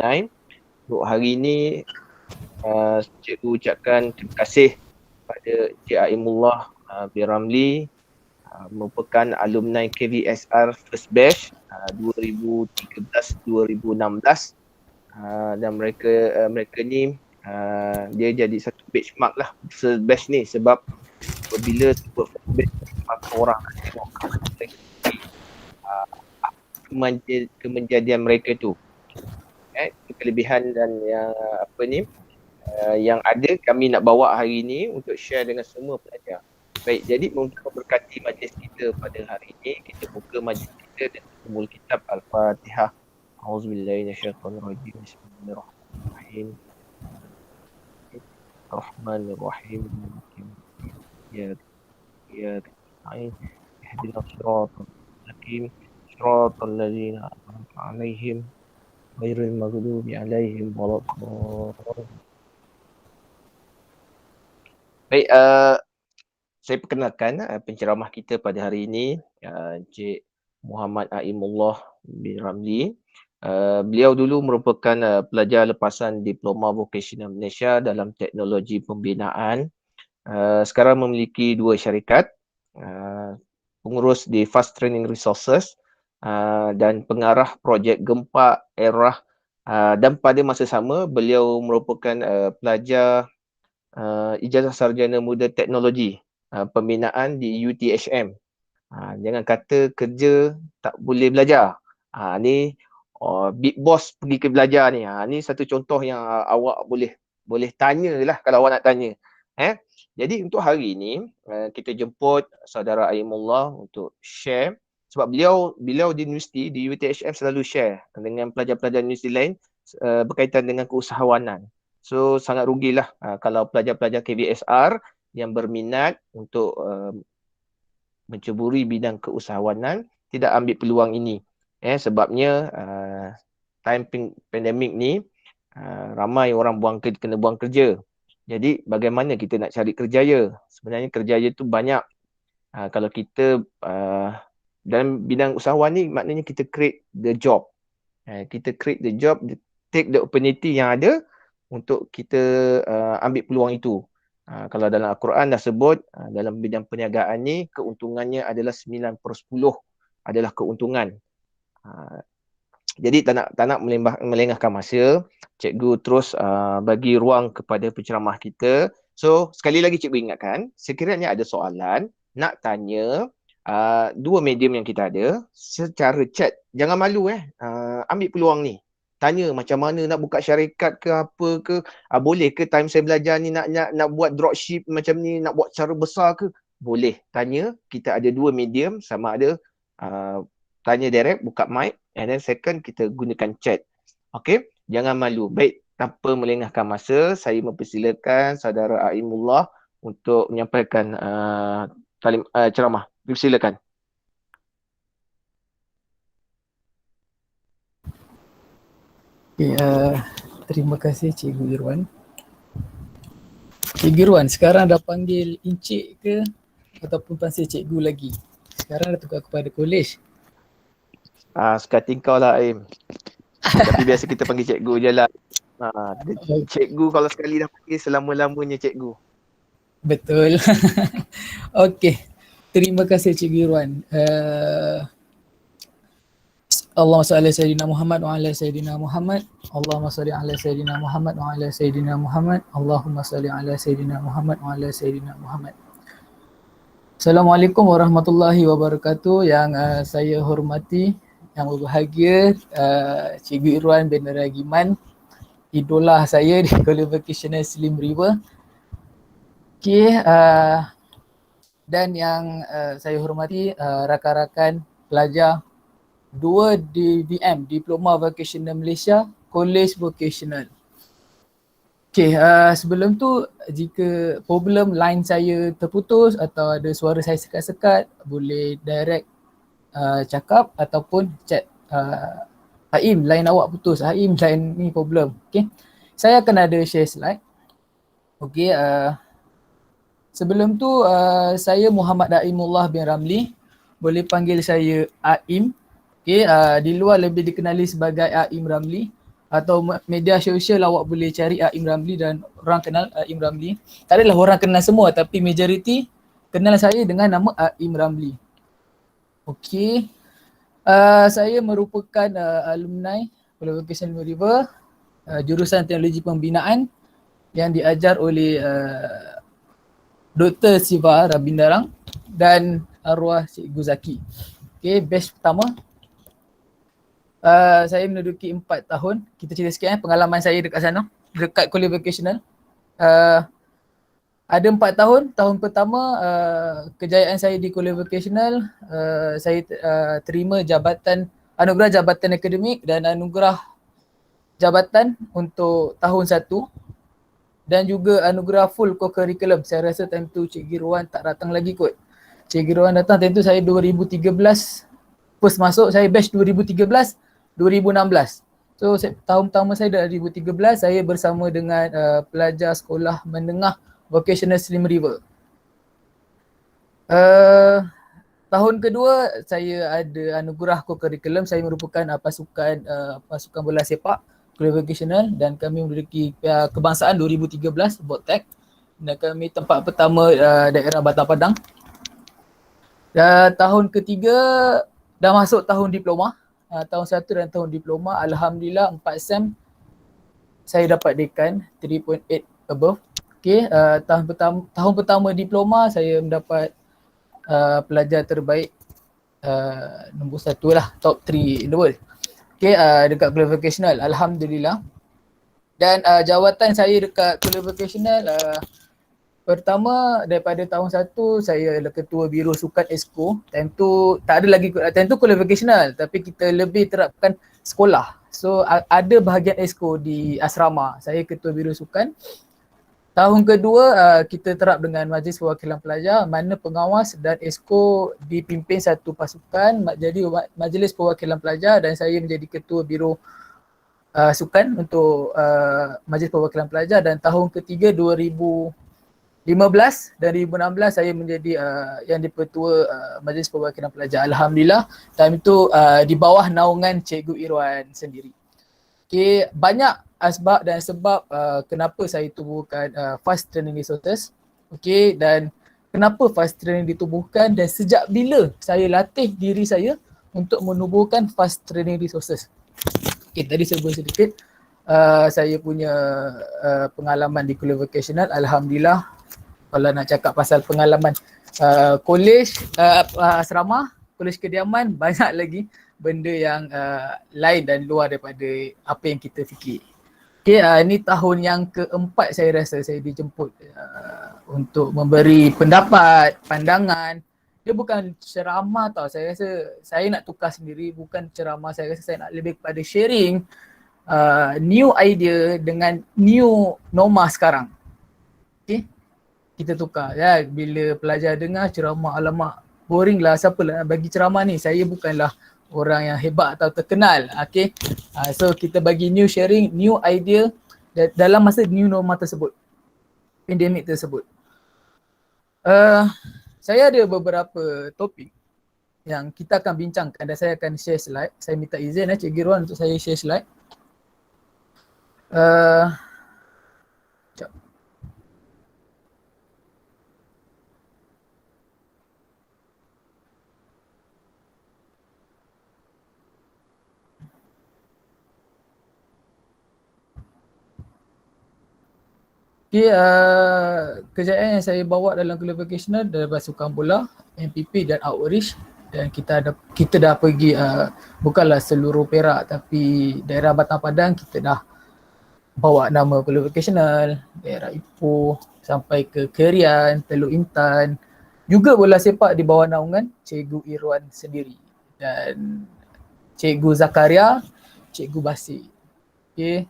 alumni. Untuk hari ini cikgu ucapkan terima kasih kepada Encik Aimullah bin Ramli, merupakan alumni KVSR First Batch 2013-2016, dan mereka ni dia jadi satu benchmark lah First Batch ni, sebab apabila sebut First Batch maka orang akan tengok kemenjadian mereka tu, kelebihan dan yang apa ni yang ada kami nak bawa hari ini untuk share dengan semua pelajar. Baik, jadi untuk memberkati majlis kita pada hari ini, kita buka majlis kita dengan Ummul Kitab Al-Fatihah. Auzubillahi minasyaitonirrajim. Bismillahirrahmanirrahim. Rahmanirrahim. Ya nasta'in. Ihdinas siratal mustaqim. Siratal ladzina an'amta 'alaihim ghairil maghdubi 'alaihim waladdallin. Baik, saya perkenalkan penceramah kita pada hari ini, Encik Muhammad Aimullah bin Ramli. Beliau dulu merupakan pelajar lepasan Diploma Vocational Malaysia dalam teknologi pembinaan. Sekarang memiliki 2 syarikat, pengurus di Fast Training Resources dan pengarah projek Gempa Erah, dan pada masa sama beliau merupakan pelajar ijazah sarjana muda teknologi pembinaan di UTHM. Jangan kata kerja tak boleh belajar. Ni big boss pergi ke belajar ni. Ni satu contoh yang awak boleh tanyalah kalau awak nak tanya. Jadi untuk hari ini kita jemput saudara Aimullah untuk share, sebab beliau di universiti di UTHM selalu share dengan pelajar-pelajar universiti lain berkaitan dengan keusahawanan. So sangat rugilah kalau pelajar-pelajar KVSR yang berminat untuk menceburi bidang keusahawanan tidak ambil peluang ini. Sebabnya time pandemik ni ramai orang kena buang kerja. Jadi bagaimana kita nak cari kerjaya? Sebenarnya kerjaya tu banyak. Kalau kita dalam bidang usahawan ni, maknanya kita create the job. Kita create the job, take the opportunity yang ada untuk kita ambil peluang itu. Kalau dalam Al-Quran dah sebut, dalam bidang perniagaan ni, keuntungannya adalah 9/10 adalah keuntungan. Jadi tak nak melengahkan masa, cikgu terus bagi ruang kepada penceramah kita. So, sekali lagi cikgu ingatkan, sekiranya ada soalan, nak tanya, 2 medium yang kita ada, secara chat. Jangan malu ambil peluang ni. Tanya macam mana nak buka syarikat ke apa ke, boleh ke time saya belajar ni nak buat dropship macam ni, nak buat secara besar ke, boleh tanya. Kita ada 2 medium, sama ada tanya direct, buka mic, and then second kita gunakan chat. Okay, jangan malu. Baik, tanpa melengahkan masa, saya mempersilakan saudara Aimullah untuk menyampaikan ceramah. Persilakan. Okay, terima kasih Cikgu Irwan. Cikgu Irwan sekarang dah panggil encik ke ataupun panggil cikgu lagi? Sekarang dah tukar kepada kolej. Sekati kau lah Aim. Tapi biasa kita panggil cikgu je lah. Cikgu kalau sekali dah panggil, selama-lamanya cikgu. Betul. Okey. Terima kasih Cikgu Irwan. Allahumma salli ala sayyidina Muhammad wa ala sayyidina Muhammad. Allahumma salli ala sayyidina Muhammad wa ala sayyidina Muhammad. Allahumma salli ala sayyidina Muhammad wa ala sayyidina Muhammad. Assalamualaikum warahmatullahi wabarakatuh. Yang saya hormati, yang berbahagia, Cikgu Irwan bin Ragiman, idola saya di College Vocational Slim River. Okey, dan yang saya hormati rakan-rakan pelajar 2 DVM, Diploma Vocational Malaysia, College Vocational. Okay, sebelum tu jika problem line saya terputus atau ada suara saya sekat-sekat, boleh direct cakap ataupun chat. Haim, line awak putus. Haim, line ni problem. Okay, saya akan ada share slide. Okay, sebelum tu saya Muhammad Aimullah bin Ramli. Boleh panggil saya Aim. Okay, di luar lebih dikenali sebagai Aim Ramli. atau media sosial awak boleh cari Aim Ramli dan orang kenal Aim Ramli. Tak adalah orang kenal semua tapi majoriti kenal saya dengan nama Aim Ramli. Okey. Saya merupakan alumni Pulau Vocation River, jurusan teknologi pembinaan yang diajar oleh Dr. Siva Rabindarang dan arwah Cikgu Zaki. Okey, batch pertama. Saya menduduki 4 tahun. Kita cerita sikit pengalaman saya dekat sana, dekat kuliah vocational. Ada 4 tahun. Tahun pertama kejayaan saya di kuliah vocational, saya terima anugerah jabatan akademik dan anugerah jabatan untuk tahun 1 dan juga anugerah full co-curriculum. Saya rasa time tu Cik Girwan tak datang lagi kot. Cik Girwan datang time tu saya 2013 first masuk, saya batch 2013 2016. So tahun pertama saya 2013 saya bersama dengan pelajar sekolah menengah Vocational Slim River. Tahun kedua saya ada anugerah co-curriculum. Saya merupakan pasukan bola sepak kuliah vocational dan kami menduduki kebangsaan 2013 Botek dan kami tempat pertama daerah Batam Padang. Dan tahun ketiga dah masuk tahun diploma, tahun 1 dan tahun diploma. Alhamdulillah 4 SEM saya dapat dekan 3.8 above. Okey, tahun pertama diploma saya mendapat pelajar terbaik nombor 1 lah, top 3 in the world. Okey, dekat kuliah vocational, alhamdulillah. Dan jawatan saya dekat kuliah vocational, pertama daripada tahun 1 saya adalah ketua biro sukan ESCO. Time tu tak ada lagi, time tu kuliah vocational tapi kita lebih terapkan sekolah. So ada bahagian ESCO di asrama. Saya ketua biro sukan. Tahun kedua kita terap dengan Majlis Perwakilan Pelajar, mana pengawas dan ESCO dipimpin satu pasukan, jadi Majlis Perwakilan Pelajar dan saya menjadi ketua biro sukan untuk Majlis Perwakilan Pelajar. Dan tahun ketiga 2015 dan 2016 saya menjadi yang dipertua Majlis Perwakilan Pelajar. Alhamdulillah time itu di bawah naungan Cikgu Irwan sendiri. Okay, banyak asbab dan sebab kenapa saya tubuhkan fast training resources. Okay, dan kenapa fast training ditubuhkan dan sejak bila saya latih diri saya untuk menubuhkan fast training resources. Okay, tadi sebut sedikit saya punya pengalaman di kuliah vocational. Alhamdulillah, kalau nak cakap pasal pengalaman college, asrama, college kediaman, banyak lagi benda yang lain dan luar daripada apa yang kita fikir. Okay, ini tahun yang keempat saya rasa saya dijemput untuk memberi pendapat, pandangan. Dia bukan ceramah tau, saya rasa saya nak tukar sendiri, bukan ceramah. Saya rasa saya nak lebih kepada sharing new idea dengan new norma sekarang. Okay, kita tukar ya. Bila pelajar dengar ceramah, alamak boring lah, siapa lah bagi ceramah ni, saya bukanlah orang yang hebat atau terkenal. Okay, so kita bagi new sharing, new idea dalam masa new normal tersebut, pandemik tersebut. Saya ada beberapa topik yang kita akan bincangkan dan saya akan share slide. Saya minta izin Cik Girwan untuk saya share slide. Okay, kejayaan yang saya bawa dalam kuliah vocational daripada sukan bola, MPP dan outreach. Dan kita dah pergi bukanlah seluruh Perak tapi daerah Batam Padang kita dah bawa nama kuliah vocational, daerah Ipoh sampai ke Kerian, Teluk Intan. Juga bola sepak di bawah naungan Cikgu Irwan sendiri dan Cikgu Zakaria, Cikgu Basir. Okay.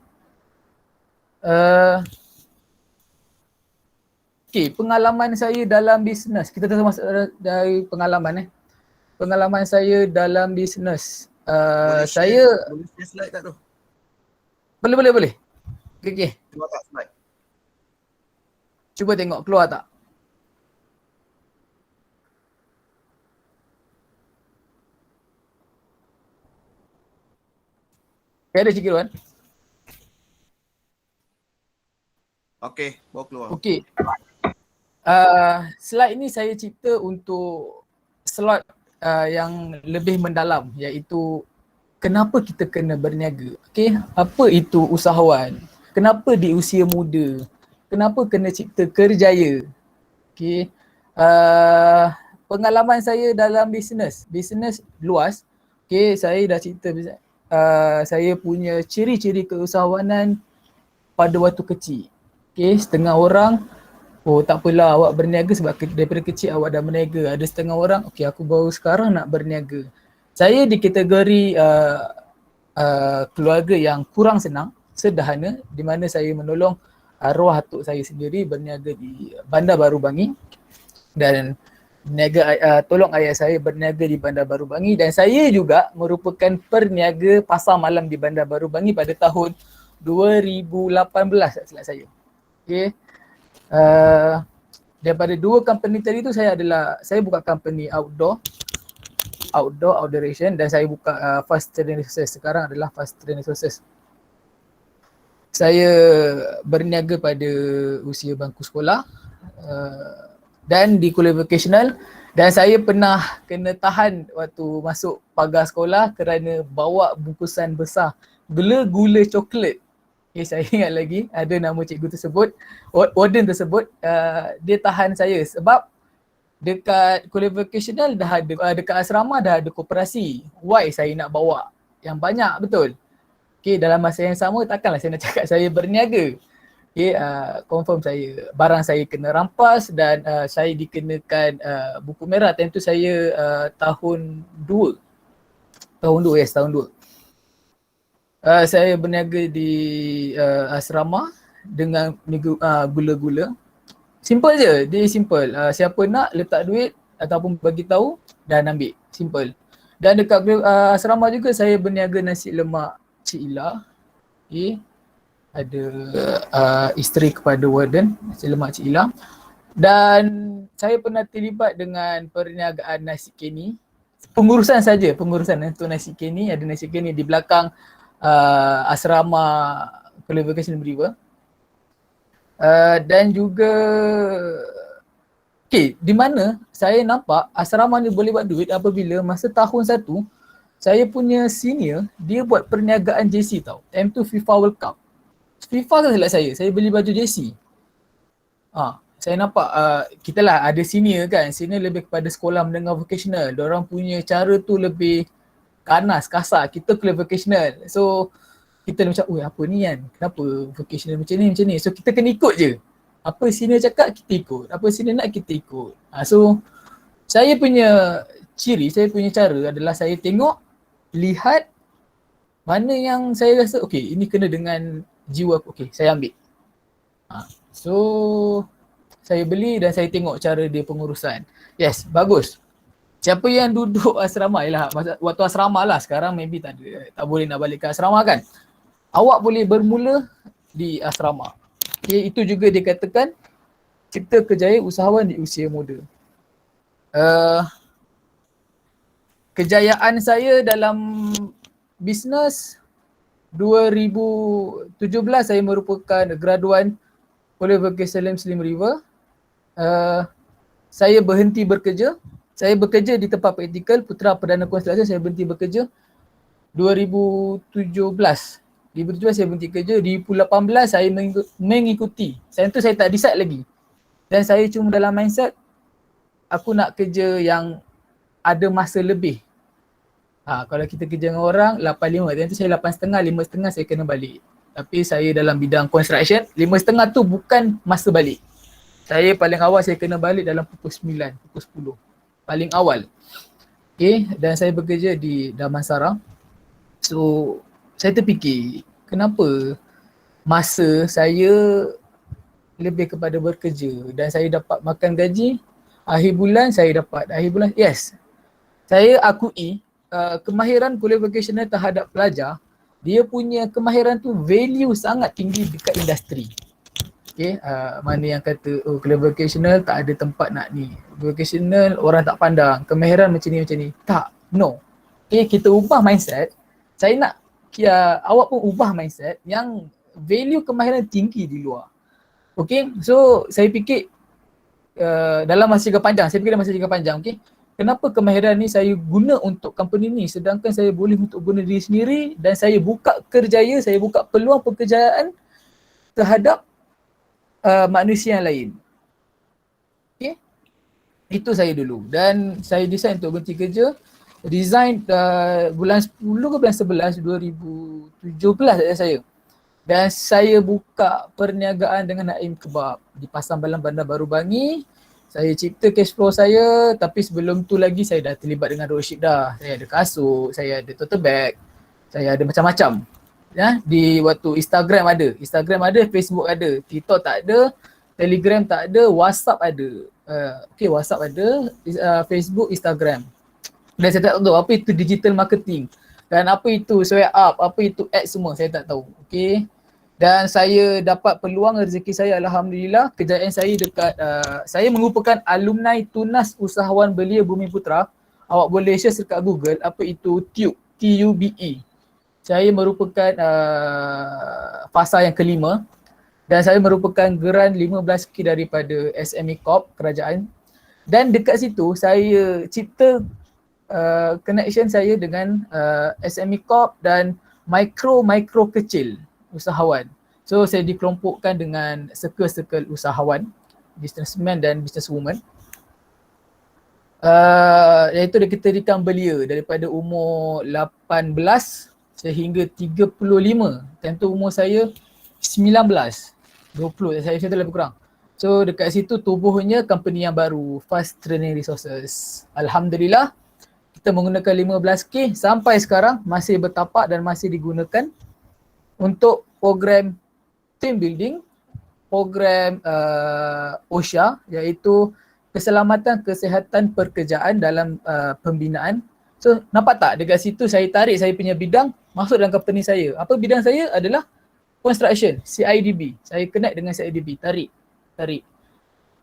Okay, pengalaman saya dalam bisnes. Kita dah masuk dari pengalaman Pengalaman saya dalam bisnes. Saya boleh share slide tak tu? Boleh. Okay. Keluar tak slide? Cuba tengok keluar tak? Okay, ada Cik Irwan? Okey, bawa keluar. Okey. Slide ni saya cipta untuk slot yang lebih mendalam, iaitu kenapa kita kena berniaga. Okey, apa itu usahawan? Kenapa di usia muda? Kenapa kena cipta kerjaya? Okey. Pengalaman saya dalam bisnes luas. Okey, saya dah cipta saya punya ciri-ciri keusahawanan pada waktu kecil. Okey, setengah orang, oh tak apalah awak berniaga sebab daripada kecil awak dah berniaga. Ada setengah orang, okey aku baru sekarang nak berniaga. Saya di kategori keluarga yang kurang senang, sederhana, di mana saya menolong arwah atuk saya sendiri berniaga di Bandar Baru Bangi dan tolong ayah saya berniaga di Bandar Baru Bangi, dan saya juga merupakan perniaga pasar malam di Bandar Baru Bangi pada tahun 2018 tak silap saya. Okey. Daripada dua company tadi tu saya buka company outdooration, dan saya buka Fast Training Resources. Sekarang adalah Fast Training Resources. Saya berniaga pada usia bangku sekolah dan di kuliah vocational, dan saya pernah kena tahan waktu masuk pagar sekolah kerana bawa bungkusan besar gula coklat. Okay, saya ingat lagi ada nama cikgu tersebut, warden tersebut, dia tahan saya sebab dekat kuliah vocational dah ada, dekat asrama dah ada koperasi. Why saya nak bawa yang banyak, betul? Okay, dalam masa yang sama takkanlah saya nak cakap saya berniaga. Okay, confirm barang saya kena rampas dan saya dikenakan buku merah. Time tu saya tahun 2. Tahun 2. Saya berniaga di asrama dengan gula-gula. Simple je, dia simple. Siapa nak letak duit ataupun bagi tahu dan ambil. Simple. Dan dekat asrama juga saya berniaga nasi lemak Cik Ila. Okay. Ada isteri kepada warden, nasi lemak Cik Ila. Dan saya pernah terlibat dengan perniagaan nasi keni. Pengurusan untuk nasi keni. Ada nasi keni di belakang asrama Kuala Vocational River. Dan juga di mana saya nampak asrama ni boleh buat duit apabila masa tahun 1 saya punya senior dia buat perniagaan JC tau. Time tu FIFA World Cup. FIFA kan silap saya beli baju JC. Saya nampak kita lah ada senior kan. Senior lebih kepada sekolah menengah vocational. Diorang punya cara tu lebih kasar. Kita kuliah vocational. So kita macam, apa ni kan? Kenapa vocational macam ni? So kita kena ikut je. Apa senior cakap, kita ikut. Apa senior nak, kita ikut. So saya punya cara adalah saya tengok, lihat mana yang saya rasa, ini kena dengan jiwa aku. Saya ambil. So saya beli dan saya tengok cara dia pengurusan. Yes, bagus. Siapa yang duduk asrama, waktu asrama lah, sekarang maybe tak boleh nak balik ke asrama kan. Awak boleh bermula di asrama. Itu juga dikatakan cipta kerjaya usahawan di usia muda. Kejayaan saya dalam bisnes 2017 saya merupakan graduan Kuala Vocational Slim River. Saya berhenti bekerja. Saya bekerja di tempat praktikal Putra Perdana Konstruksi. Saya berhenti bekerja 2017 saya berhenti kerja. Di 2018 saya mengikuti. Saya tak decide lagi. Dan saya cuma dalam mindset aku nak kerja yang ada masa lebih. Kalau kita kerja dengan orang 8.5, dan tu saya 8.5, 5.5 saya kena balik. Tapi saya dalam bidang construction, 5.5 tu bukan masa balik. Saya paling awal saya kena balik dalam pukul 9, pukul 10. Paling awal. Dan saya bekerja di Damansara. So, saya terfikir, kenapa masa saya lebih kepada bekerja dan saya dapat makan gaji, akhir bulan, yes. Saya akui kemahiran kuliah vocational terhadap pelajar, dia punya kemahiran tu value sangat tinggi dekat industri. Mana yang kata kuliah vocational tak ada tempat nak ni. Vocational orang tak pandang, kemahiran macam ni. Tak, no. Kita ubah mindset. Saya nak awak pun ubah mindset yang value kemahiran tinggi di luar. Okay, so saya fikir dalam masa jangka panjang, saya fikir dalam masa jangka panjang, okay, kenapa kemahiran ni saya guna untuk company ni sedangkan saya boleh untuk guna diri sendiri dan saya buka kerjaya, saya buka peluang pekerjaan terhadap manusia yang lain. Okay, itu saya dulu dan saya decide untuk berhenti kerja. Resign bulan 10 ke bulan 11 2017 saya. Dan saya buka perniagaan dengan Naim Kebab di Pasar Balang Bandar Baru Bangi. Saya cipta cash flow saya, tapi sebelum tu lagi saya dah terlibat dengan dropship dah. Saya ada kasut, saya ada tote bag, saya ada macam-macam. Ya, di waktu Instagram ada, Facebook ada, TikTok tak ada, Telegram tak ada, WhatsApp ada. WhatsApp ada, Facebook, Instagram. Dan saya tak tahu apa itu digital marketing dan apa itu swipe up, apa itu ads semua saya tak tahu. Okay. Dan saya dapat peluang rezeki saya, alhamdulillah. Kejayaan saya dekat saya merupakan alumni Tunas Usahawan Belia Bumi Putra. Awak boleh share dekat Google apa itu TUBE, TUBE. Saya merupakan fasa yang kelima dan saya merupakan geran 15K daripada SME Corp kerajaan. Dan dekat situ saya cipta connection saya dengan SME Corp dan mikro kecil usahawan. So saya dikelompokkan dengan circle-circle usahawan, businessman dan businesswoman. Iaitu kita dikam belia daripada umur 18 sehingga 35. Time tu umur saya 19, 20, saya tu lebih kurang. So dekat situ tubuhnya company yang baru, Fast Training Resources. Alhamdulillah kita menggunakan 15K sampai sekarang masih bertapak dan masih digunakan untuk program team building, program OSHA iaitu keselamatan kesihatan pekerjaan dalam pembinaan. So nampak tak dekat situ saya tarik saya punya bidang masuk dalam company saya. Apa bidang saya adalah construction, CIDB. Saya connect dengan CIDB, tarik.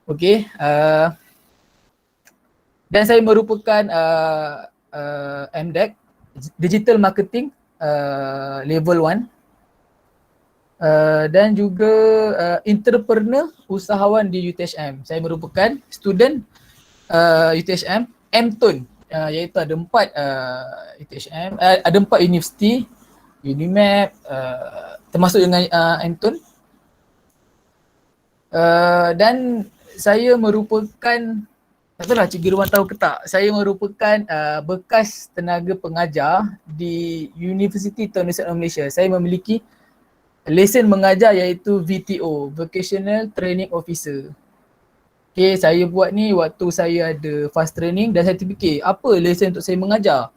Okay. Dan saya merupakan MDEC, Digital Marketing Level 1 dan juga entrepreneur usahawan di UTHM. Saya merupakan student UTHM MTUN, iaitu ada 4 UTHM, ada 4 universiti, UNIMAP, termasuk dengan MTUN. Dan saya merupakan, tak tahu lah Cik Girwan tahu ke tak, saya merupakan bekas tenaga pengajar di Universiti Tahun Nissan Malaysia. Saya memiliki lesen mengajar iaitu VTO, Vocational Training Officer. Okay, saya buat ni waktu saya ada fast training dan saya terfikir apa lesen untuk saya mengajar.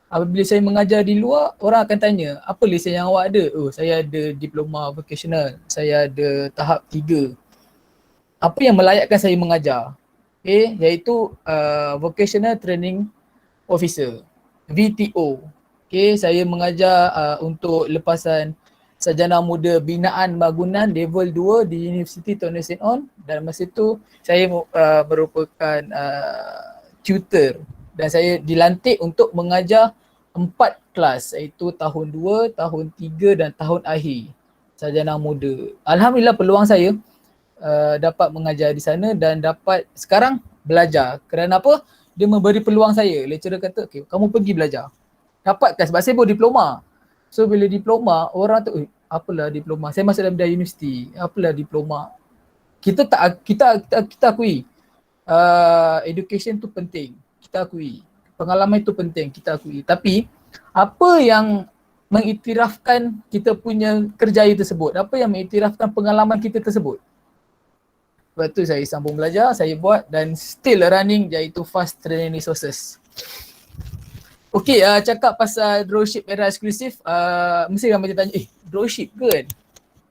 Apabila saya mengajar di luar, orang akan tanya, apa lesen yang awak ada? Oh, saya ada diploma vocational, saya ada tahap 3. Apa yang melayakkan saya mengajar? Okay, iaitu Vocational Training Officer, VTO. Okay, saya mengajar untuk lepasan sarjana muda binaan bangunan level 2 di Universiti Tun Sen On dan masa itu saya merupakan tutor dan saya dilantik untuk mengajar 4 kelas iaitu tahun 2, tahun 3 dan tahun akhir sarjana muda. Alhamdulillah peluang saya dapat mengajar di sana dan dapat sekarang belajar. Kerana apa? Dia memberi peluang saya. Lecturer kata, okay, kamu pergi belajar. Dapatkan sebab saya baru diploma. So bila diploma, orang tu, apalah diploma? Saya masuk dalam universiti. Apalah diploma? Kita akui education tu penting. Kita akui. Pengalaman itu penting, kita akui. Tapi apa yang mengiktirafkan kita punya kerjaya tersebut? Apa yang mengiktirafkan pengalaman kita tersebut? Lepas tu saya sambung belajar, saya buat dan still running iaitu Fast Training Resources. Okay, cakap pasal dropship era eksklusif, mesti ramai tanya, dropship ke kan?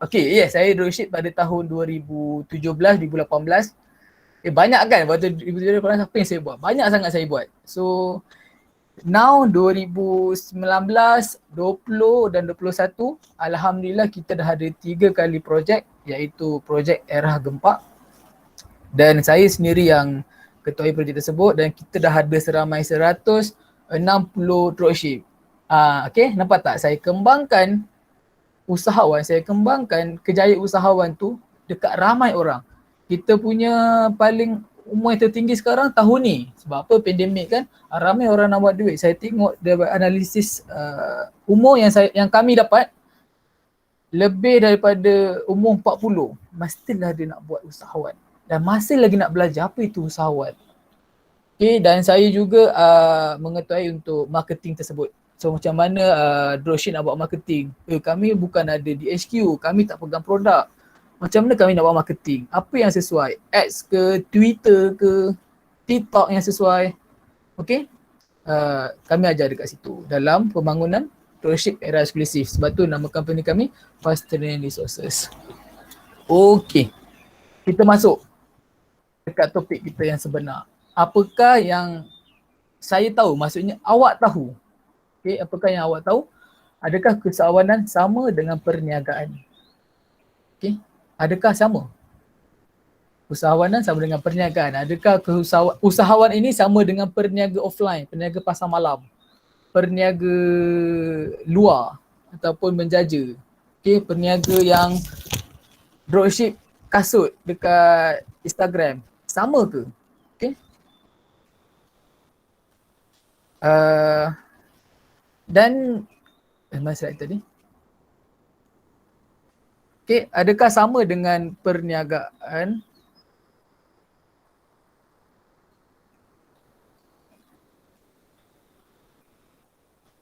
Okay, yes, saya dropship pada tahun 2017, 2018. Banyak kan waktu 2017 apa yang saya buat? Banyak sangat saya buat. So, now 2019, 20 dan 21, alhamdulillah kita dah ada 3 kali projek iaitu projek Era Gempak. Dan saya sendiri yang ketuai projek tersebut dan kita dah ada seramai 160 dropship. Okay, nampak tak? Saya kembangkan usahawan, saya kembangkan kejayaan usahawan tu dekat ramai orang. Kita punya paling umur yang tertinggi sekarang tahun ni. Sebab apa? Pandemik kan, ramai orang nak buat duit. Saya tengok dari analisis umur yang kami dapat, lebih daripada umur 40, mestilah dia nak buat usahawan. Dan masih lagi nak belajar apa itu usahawan. Okay, dan saya juga mengetahui untuk marketing tersebut. So macam mana dropship nak buat marketing? Kami bukan ada di HQ, kami tak pegang produk. Macam mana kami nak buat marketing? Apa yang sesuai? Ads ke, Twitter ke, TikTok yang sesuai? Okay? Kami ajar dekat situ dalam pembangunan dropship era eksklusif. Sebab tu nama company kami Fast Training Resources. Okay. Kita masuk dekat topik kita yang sebenar. Apakah yang saya tahu? Maksudnya awak tahu. Okay, apakah yang awak tahu? Adakah keusahawanan sama dengan perniagaan? Okay. Adakah sama? Usahawanan sama dengan perniagaan. Adakah usahawan ini sama dengan perniaga offline, perniaga pasar malam, perniaga luar ataupun menjaja? Okay, perniaga yang dropship kasut dekat Instagram, sama ke? Okay. Dan mana slide tadi? Okay, adakah sama dengan perniagaan?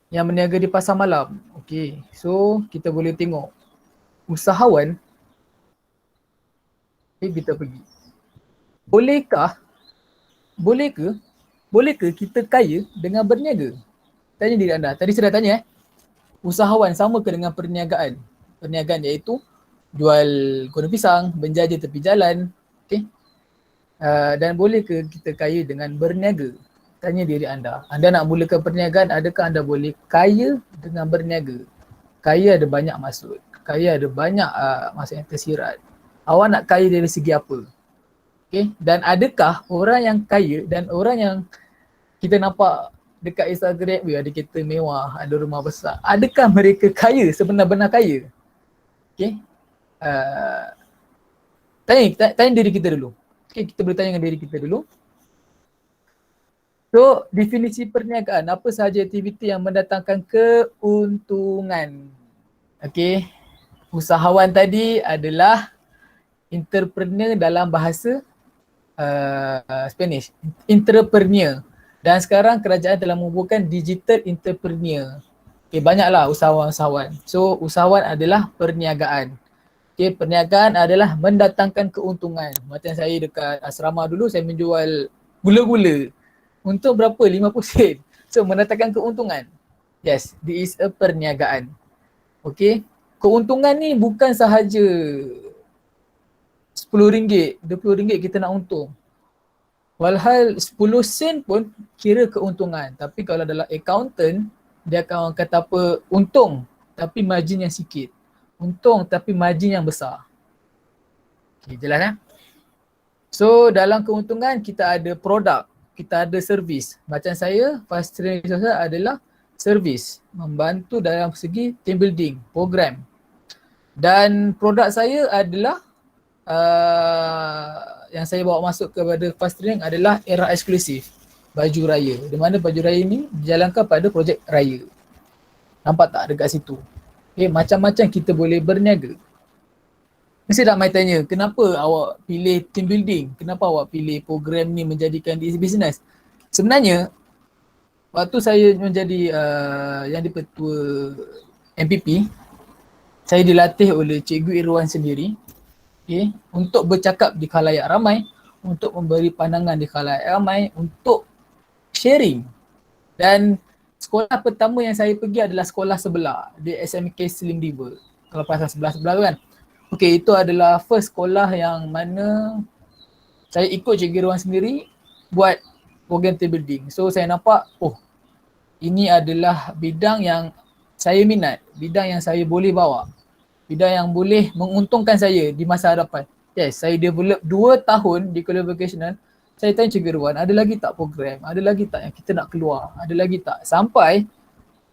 Yang berniaga di pasar malam. Okay, so kita boleh tengok usahawan. Okay, kita pergi. Bolehkah kita kaya dengan berniaga? Tanya diri anda. Tadi saya dah tanya usahawan sama ke dengan perniagaan? Perniagaan iaitu jual goreng pisang, menjaja tepi jalan. Okay. Dan boleh ke kita kaya dengan berniaga? Tanya diri anda. Anda nak mulakan perniagaan, adakah anda boleh kaya dengan berniaga? Kaya ada banyak maksud. Kaya ada banyak maksud yang tersirat. Awak nak kaya dari segi apa? Okay. Dan adakah orang yang kaya dan orang yang kita nampak dekat Instagram, ada kereta mewah, ada rumah besar, adakah mereka kaya, sebenar-benar kaya? Okay. Tanya diri kita dulu. Okay, kita boleh tanya dengan diri kita dulu. So, definisi perniagaan, apa sahaja aktiviti yang mendatangkan keuntungan? Okay, usahawan tadi adalah entrepreneur dalam bahasa Spanish, entrepreneur. Dan sekarang kerajaan telah membubuhkan digital entrepreneur. Okay, banyaklah usahawan-usahawan. So, usahawan adalah perniagaan. Okay, perniagaan adalah mendatangkan keuntungan. Macam saya dekat asrama dulu, saya menjual gula-gula. Untuk berapa? 50 sen. So, mendatangkan keuntungan. Yes, this is a perniagaan. Okay, keuntungan ni bukan sahaja RM10, RM20 kita nak untung. Walhal 10 sen pun kira keuntungan. Tapi kalau dalam accountant, dia akan kata apa? Untung tapi margin yang sikit. Untung tapi margin yang besar. Okay, jelas kan? So dalam keuntungan kita ada produk, kita ada servis. Macam saya, Fast Training Resources adalah servis. Membantu dalam segi team building, program. Dan produk saya adalah yang saya bawa masuk kepada Fast Training adalah era eksklusif, baju raya. Di mana baju raya ini dijalankan pada projek raya. Nampak tak dekat situ? Okay, macam-macam kita boleh berniaga. Mesti tak mai tanya, kenapa awak pilih team building? Kenapa awak pilih program ni menjadikan di business? Sebenarnya, waktu saya menjadi yang di-Ketua MPP, saya dilatih oleh Cikgu Irwan sendiri. Okay, untuk bercakap di khalayak ramai, untuk memberi pandangan di khalayak ramai, untuk sharing. Dan sekolah pertama yang saya pergi adalah sekolah sebelah, di SMK Slim River. Kalau pasal sebelah-sebelah tu kan. Okay, itu adalah first sekolah yang mana saya ikut Cikgu Irwan sendiri buat program team building. So saya nampak, oh, ini adalah bidang yang saya minat, bidang yang saya boleh bawa. Bidang yang boleh menguntungkan saya di masa hadapan. Yes, saya develop 2 tahun di Kuala Vocational. Saya tanya Cikgu Irwan, ada lagi tak program? Ada lagi tak yang kita nak keluar? Ada lagi tak? Sampai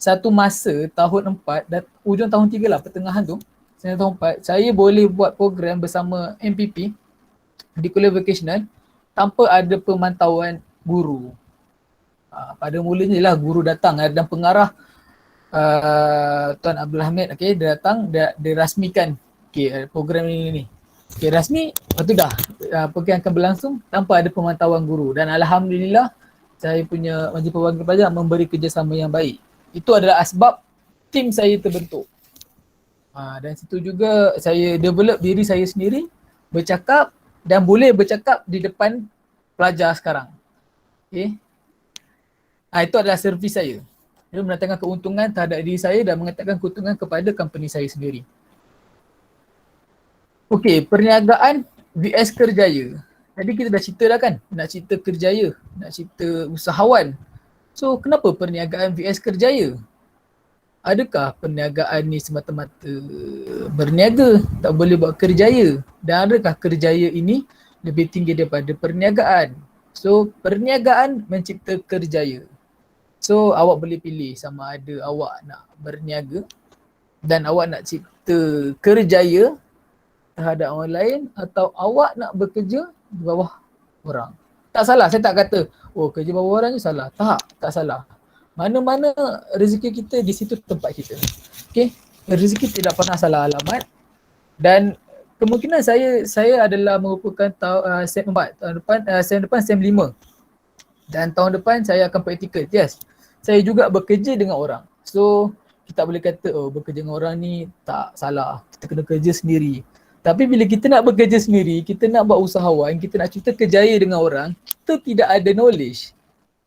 satu masa tahun 4 dan ujung tahun 3 lah, pertengahan tu, Senator Hormat, saya boleh buat program bersama MPP di kuliah vocational tanpa ada pemantauan guru. Pada mulanya lah guru datang dan pengarah Tuan Abdul Hamid, okay, dia datang, dia rasmikan okay, program ini. Okay, rasmi, lepas tu dah program akan berlangsung tanpa ada pemantauan guru. Dan Alhamdulillah saya punya Majlis Perwakilan Pelajar memberi kerjasama yang baik. Itu adalah asbab tim saya terbentuk. Dan situ juga saya develop diri saya sendiri, bercakap dan boleh bercakap di depan pelajar sekarang. Okay. Itu adalah servis saya. Dia mendatangkan keuntungan terhadap diri saya dan mendatangkan keuntungan kepada company saya sendiri. Okey, perniagaan vs kerjaya. Tadi kita dah cerita dah kan, nak cerita kerjaya, nak cerita usahawan. So, kenapa perniagaan vs kerjaya? Adakah perniagaan ni semata-mata berniaga, tak boleh buat kerjaya? Dan adakah kerjaya ini lebih tinggi daripada perniagaan? So, perniagaan mencipta kerjaya. So, awak boleh pilih sama ada awak nak berniaga dan awak nak cipta kerjaya terhadap orang lain atau awak nak bekerja di bawah orang. Tak salah, saya tak kata, oh kerja bawah orang je salah. Tak salah. Mana-mana rezeki kita di situ tempat kita. Okay, rezeki tidak pernah salah alamat dan kemungkinan saya adalah merupakan SEM 4, tahun depan SEM 5 dan tahun depan saya akan praktikal. Yes, saya juga bekerja dengan orang. So, kita boleh kata, oh bekerja dengan orang ni tak salah. Kita kena kerja sendiri. Tapi bila kita nak bekerja sendiri, kita nak buat usahawan, kita nak cipta kerjaya dengan orang, kita tidak ada knowledge.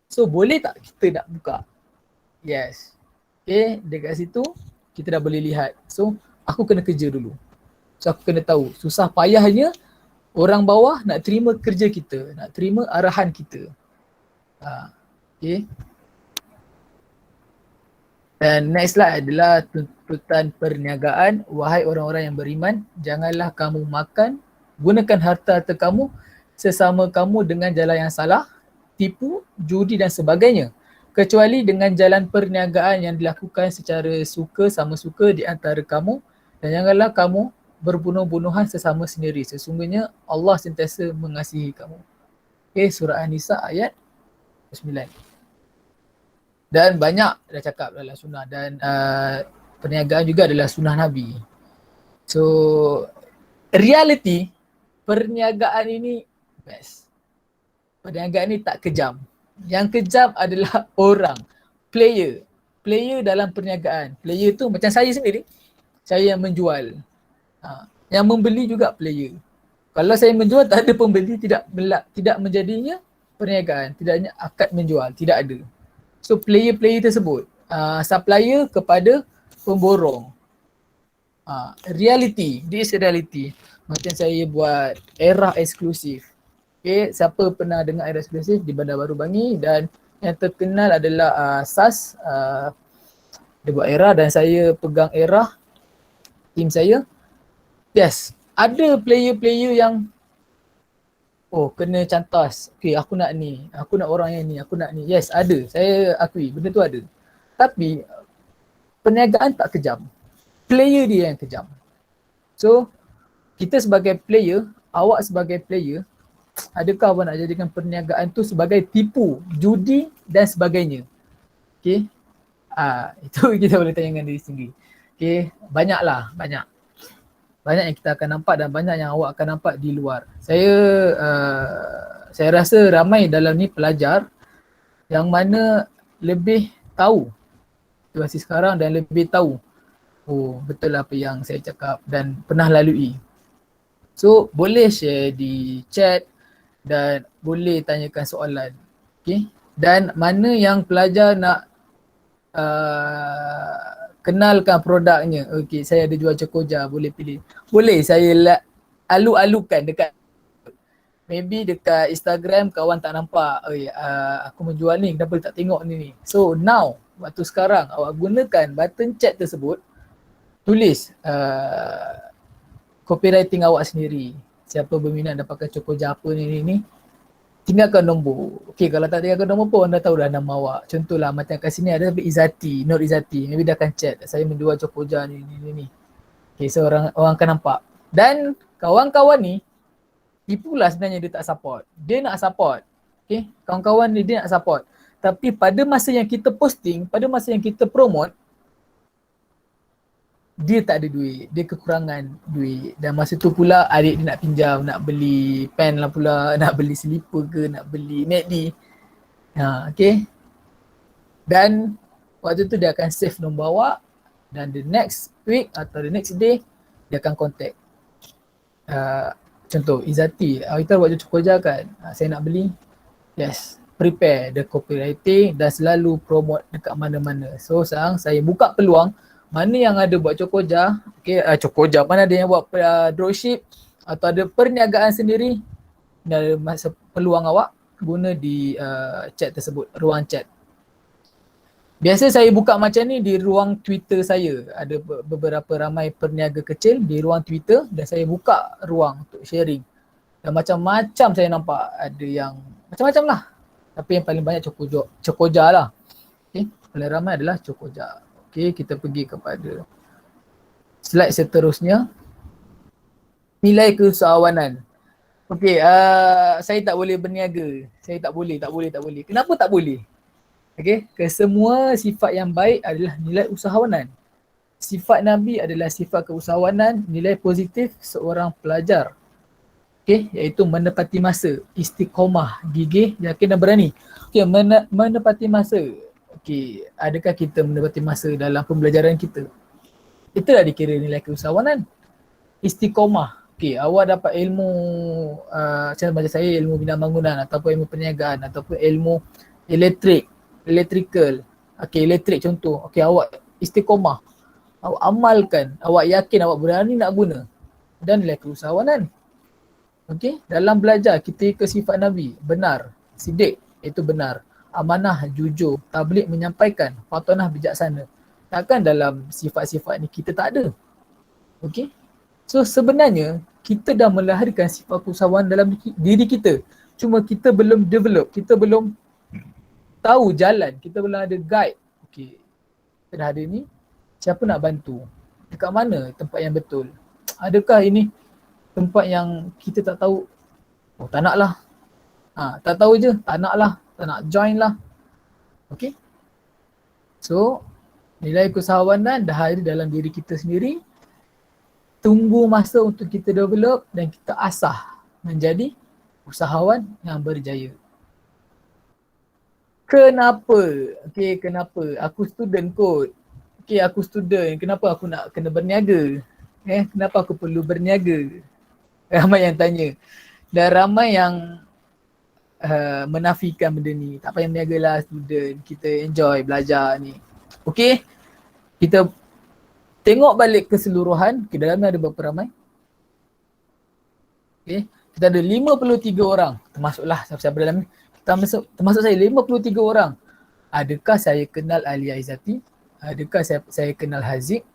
So, boleh tak kita nak buka? Yes. Okay, dekat situ, kita dah boleh lihat. So, aku kena kerja dulu. So, aku kena tahu susah payahnya orang bawah nak terima kerja kita, nak terima arahan kita. Okay. Dan next slide adalah tuntutan perniagaan. Wahai orang-orang yang beriman, janganlah kamu makan, gunakan harta kamu sesama kamu dengan jalan yang salah, tipu, judi dan sebagainya. Kecuali dengan jalan perniagaan yang dilakukan secara suka sama suka di antara kamu. Dan janganlah kamu berbunuh-bunuhan sesama sendiri. Sesungguhnya Allah sentiasa mengasihi kamu. Okay, surah An-Nisa ayat 9. Dan banyak dah cakap dalam sunnah dan perniagaan juga adalah sunnah Nabi. So, reality perniagaan ini best. Perniagaan ini tak kejam. Yang kejam adalah orang, player. Player dalam perniagaan. Player tu macam saya sendiri. Saya yang menjual. Yang membeli juga player. Kalau saya menjual tak ada pembeli, tidak menjadinya perniagaan. Tidaknya akad menjual, tidak ada. So player-player tersebut, supplier kepada pemborong. Reality, this is reality. Macam saya buat era eksklusif. Okay, siapa pernah dengar era eksklusif di Bandar Baru Bangi dan yang terkenal adalah SAS. Dia buat era dan saya pegang era, tim saya. Yes, ada player-player yang kena cantas. Okay, aku nak ni. Aku nak orang yang ni. Aku nak ni. Yes, ada. Saya akui. Benda tu ada. Tapi, perniagaan tak kejam. Player dia yang kejam. So, kita sebagai player, awak sebagai player, adakah awak nak jadikan perniagaan tu sebagai tipu, judi dan sebagainya? Okay. Itu kita boleh tanyakan diri sendiri. Okay. Banyaklah. Banyak yang kita akan nampak dan banyak yang awak akan nampak di luar. Saya rasa ramai dalam ni pelajar yang mana lebih tahu situasi sekarang dan lebih tahu betul apa yang saya cakap dan pernah lalui. So boleh share di chat dan boleh tanyakan soalan. Okay? Dan mana yang pelajar nak kenalkan produknya. Okey, saya ada jual Cokoja, boleh pilih. Boleh saya alu-alukan dekat maybe dekat Instagram kawan tak nampak. Aku menjual ni, kenapa tak tengok ni. So now, waktu sekarang awak gunakan button chat tersebut, tulis copywriting awak sendiri. Siapa berminat dapatkan Cokoja apa ni. Tinggalkan nombor. Okey, kalau tak tinggalkan nombor pun anda tahu dah nama awak. Contohlah macam kat sini ada Izzati, Nur Izzati. Maybe dia akan chat, saya menjual Cokoja ni. Okay, so orang akan nampak. Dan kawan-kawan ni, tipulah sebenarnya dia tak support. Dia nak support. Okay, kawan-kawan ni dia nak support. Tapi pada masa yang kita posting, pada masa yang kita promote, dia tak ada duit, dia kekurangan duit. Dan masa tu pula adik dia nak pinjam, nak beli pen lah pula, nak beli slipper ke, nak beli MACD. Okay. Dan waktu tu dia akan save nombor awak dan the next week atau the next day dia akan contact. Contoh Izzati, kita buat cukup kerja kan, saya nak beli. Yes, prepare the copywriting dan selalu promote dekat mana-mana. So sekarang saya buka peluang, mana yang ada buat Cokoja, okay, Cokoja, mana ada yang buat dropship atau ada perniagaan sendiri, dan ada masa peluang awak guna di chat tersebut, ruang chat. Biasa saya buka macam ni di ruang Twitter saya. Ada beberapa ramai perniaga kecil di ruang Twitter dan saya buka ruang untuk sharing. Dan macam-macam saya nampak, ada yang macam-macam lah. Tapi yang paling banyak Cokoja lah. Okay, paling ramai adalah Cokoja. Okay, kita pergi kepada slide seterusnya. Nilai keusahawanan. Okay, saya tak boleh berniaga. Saya tak boleh. Kenapa tak boleh? Okay, kesemua sifat yang baik adalah nilai usahawanan. Sifat Nabi adalah sifat keusahawanan, nilai positif seorang pelajar. Okay, iaitu menepati masa, istiqomah, gigih, yakin dan berani. Okay, menepati masa. Okay, adakah kita menepati masa dalam pembelajaran kita? Itulah dikira nilai keusahawanan. Istiqomah. Okay, awak dapat ilmu, macam saya ilmu bina bangunan ataupun ilmu perniagaan ataupun ilmu electrical. Okay, elektrik contoh. Okay, awak istiqomah. Awak amalkan, awak yakin, awak berani nak guna. Dan nilai keusahawanan. Okay, dalam belajar kita ikut sifat Nabi, benar, sidik, itu benar, amanah, jujur, tabligh menyampaikan, fatonah bijaksana. Takkan dalam sifat-sifat ni kita tak ada. Okay, so sebenarnya kita dah melahirkan sifat keusahawanan dalam diri kita. Cuma kita belum develop, kita belum tahu jalan, kita belum ada guide. Okay, kita dah ada ni, siapa nak bantu? Dekat mana tempat yang betul? Adakah ini tempat yang kita tak tahu? Oh, tak nak lah. Tak tahu je, tak nak lah, tak nak join lah. Okay, so nilai keusahawanan dah ada dalam diri kita sendiri. Tunggu masa untuk kita develop dan kita asah menjadi usahawan yang berjaya. Kenapa? Okay, kenapa? Aku student kot. Okay, aku student. Kenapa aku nak kena berniaga? Kenapa aku perlu berniaga? Ramai yang tanya. Dan ramai yang menafikan benda ni. Tak payah berniaga lah student. Kita enjoy belajar ni. Okay, kita tengok balik keseluruhan. Okay, dalamnya ada berapa ramai? Okay, kita ada 53 orang. Termasuklah siapa-siapa dalam ni. Termasuk saya 53 orang. Adakah saya kenal Alia Izzati? Adakah saya kenal Haziq,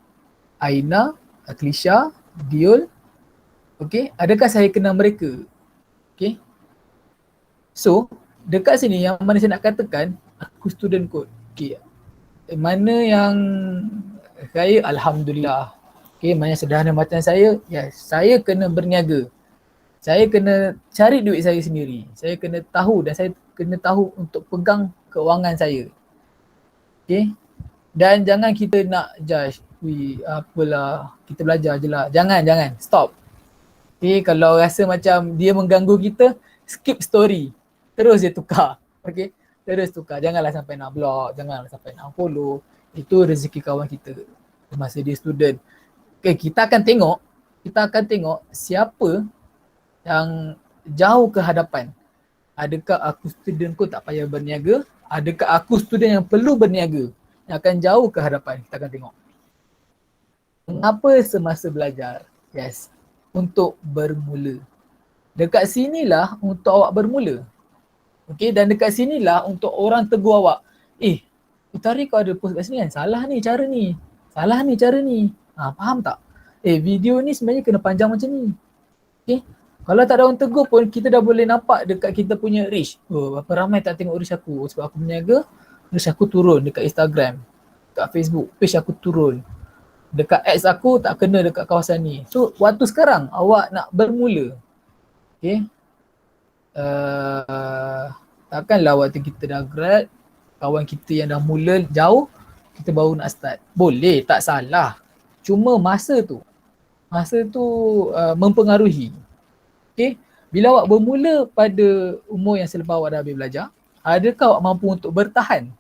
Aina, Aklisha, Diol? Okay, adakah saya kenal mereka? Okay, so dekat sini yang mana saya nak katakan, aku student kot. Okay, mana yang saya, Alhamdulillah. Okay, mana sederhana macam saya, yes, saya kena berniaga. Saya kena cari duit saya sendiri. Saya kena tahu dan saya kena tahu untuk pegang keuangan saya. Okay, dan jangan kita nak judge, apalah, kita belajar je lah. Jangan, stop. Okay, kalau rasa macam dia mengganggu kita, skip story. Terus dia tukar. Okay, terus tukar. Janganlah sampai nak block, janganlah sampai nak follow. Itu rezeki kawan kita masa dia student. Okay, kita akan tengok siapa yang jauh ke hadapan. Adakah aku student kot tak payah berniaga? Adakah aku student yang perlu berniaga? Yang akan jauh ke hadapan, kita akan tengok. Mengapa semasa belajar? Yes, untuk bermula. Dekat sinilah untuk awak bermula. Okay, dan dekat sinilah untuk orang tegur awak. Tadi kau ada post kat sini kan? Salah ni cara ni. Faham tak? Video ni sebenarnya kena panjang macam ni. Okay, kalau tak ada orang tegur pun, kita dah boleh nampak dekat kita punya reach. Berapa ramai tak tengok reach aku. Sebab aku berniaga, reach aku turun dekat Instagram, dekat Facebook, page aku turun. Dekat X aku tak kena dekat kawasan ni. So waktu sekarang awak nak bermula, okay, takkanlah waktu kita dah grad, kawan kita yang dah mula jauh, kita baru nak start. Boleh, tak salah. Cuma masa tu mempengaruhi. Okay, bila awak bermula pada umur yang selepas awak dah habis belajar, adakah awak mampu untuk bertahan?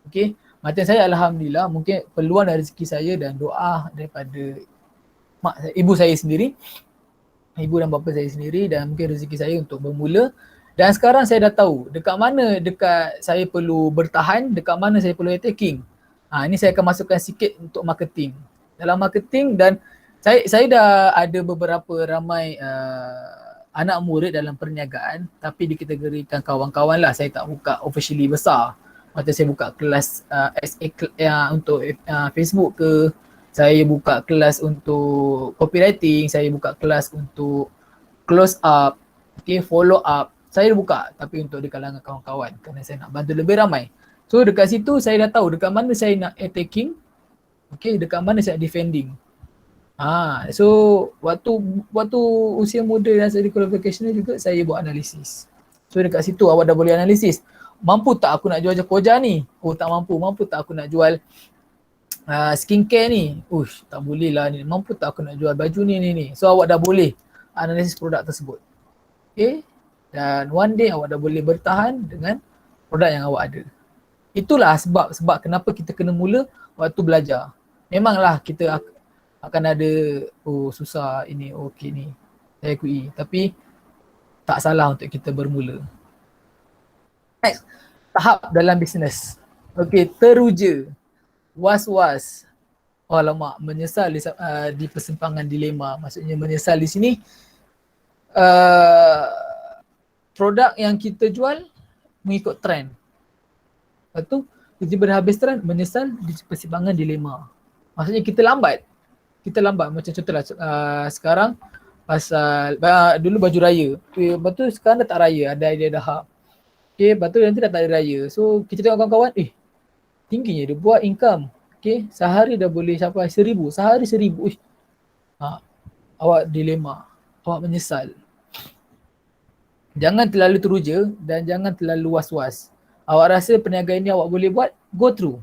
Okay, macam saya alhamdulillah, mungkin peluang dan rezeki saya dan doa daripada ibu saya sendiri, ibu dan bapa saya sendiri, dan mungkin rezeki saya untuk bermula. Dan sekarang saya dah tahu dekat mana dekat saya perlu bertahan, dekat mana saya perlu attacking. Ini saya akan masukkan sikit untuk marketing. Dalam marketing, dan saya dah ada beberapa ramai anak murid dalam perniagaan, tapi dikategorikan kawan-kawan lah. Saya tak buka officially besar. Macam saya buka kelas SA untuk Facebook ke, saya buka kelas untuk copywriting, saya buka kelas untuk close up, okay, follow up. Saya buka, tapi untuk di kalangan kawan-kawan, kerana saya nak bantu lebih ramai. So dekat situ saya dah tahu dekat mana saya nak attacking, okay, dekat mana saya nak defending. So waktu usia muda dan saya di qualification juga, saya buat analisis. So dekat situ awak dah boleh analisis. Mampu tak aku nak jual koja ni? Oh tak mampu. Mampu tak aku nak jual skincare ni? Tak boleh lah ni. Mampu tak aku nak jual baju ni? So awak dah boleh analisis produk tersebut. Okay? Dan one day awak dah boleh bertahan dengan produk yang awak ada. Itulah sebab kenapa kita kena mula waktu belajar. Memanglah kita akan ada susah ini, okey ni, saya akui. Tapi tak salah untuk kita bermula. Next, tahap dalam bisnes. Okey, teruja, was-was, alamak, menyesal di persimpangan dilema. Maksudnya menyesal di sini, produk yang kita jual mengikut trend. Lepas tu, tiba-tiba dah habis trend, menyesal di persimpangan dilema. Maksudnya kita lambat. Macam contohlah sekarang pasal dulu baju raya. Lepas tu sekarang dah tak raya, ada idea dah. Okay, lepas tu nanti dah tak ada raya. So kita tengok kawan-kawan, tingginya dia buat income. Okay, sehari dah boleh sampai 1,000, sehari 1,000. Awak dilema, awak menyesal. Jangan terlalu teruja dan jangan terlalu was-was. Awak rasa perniagaan ini awak boleh buat, go through.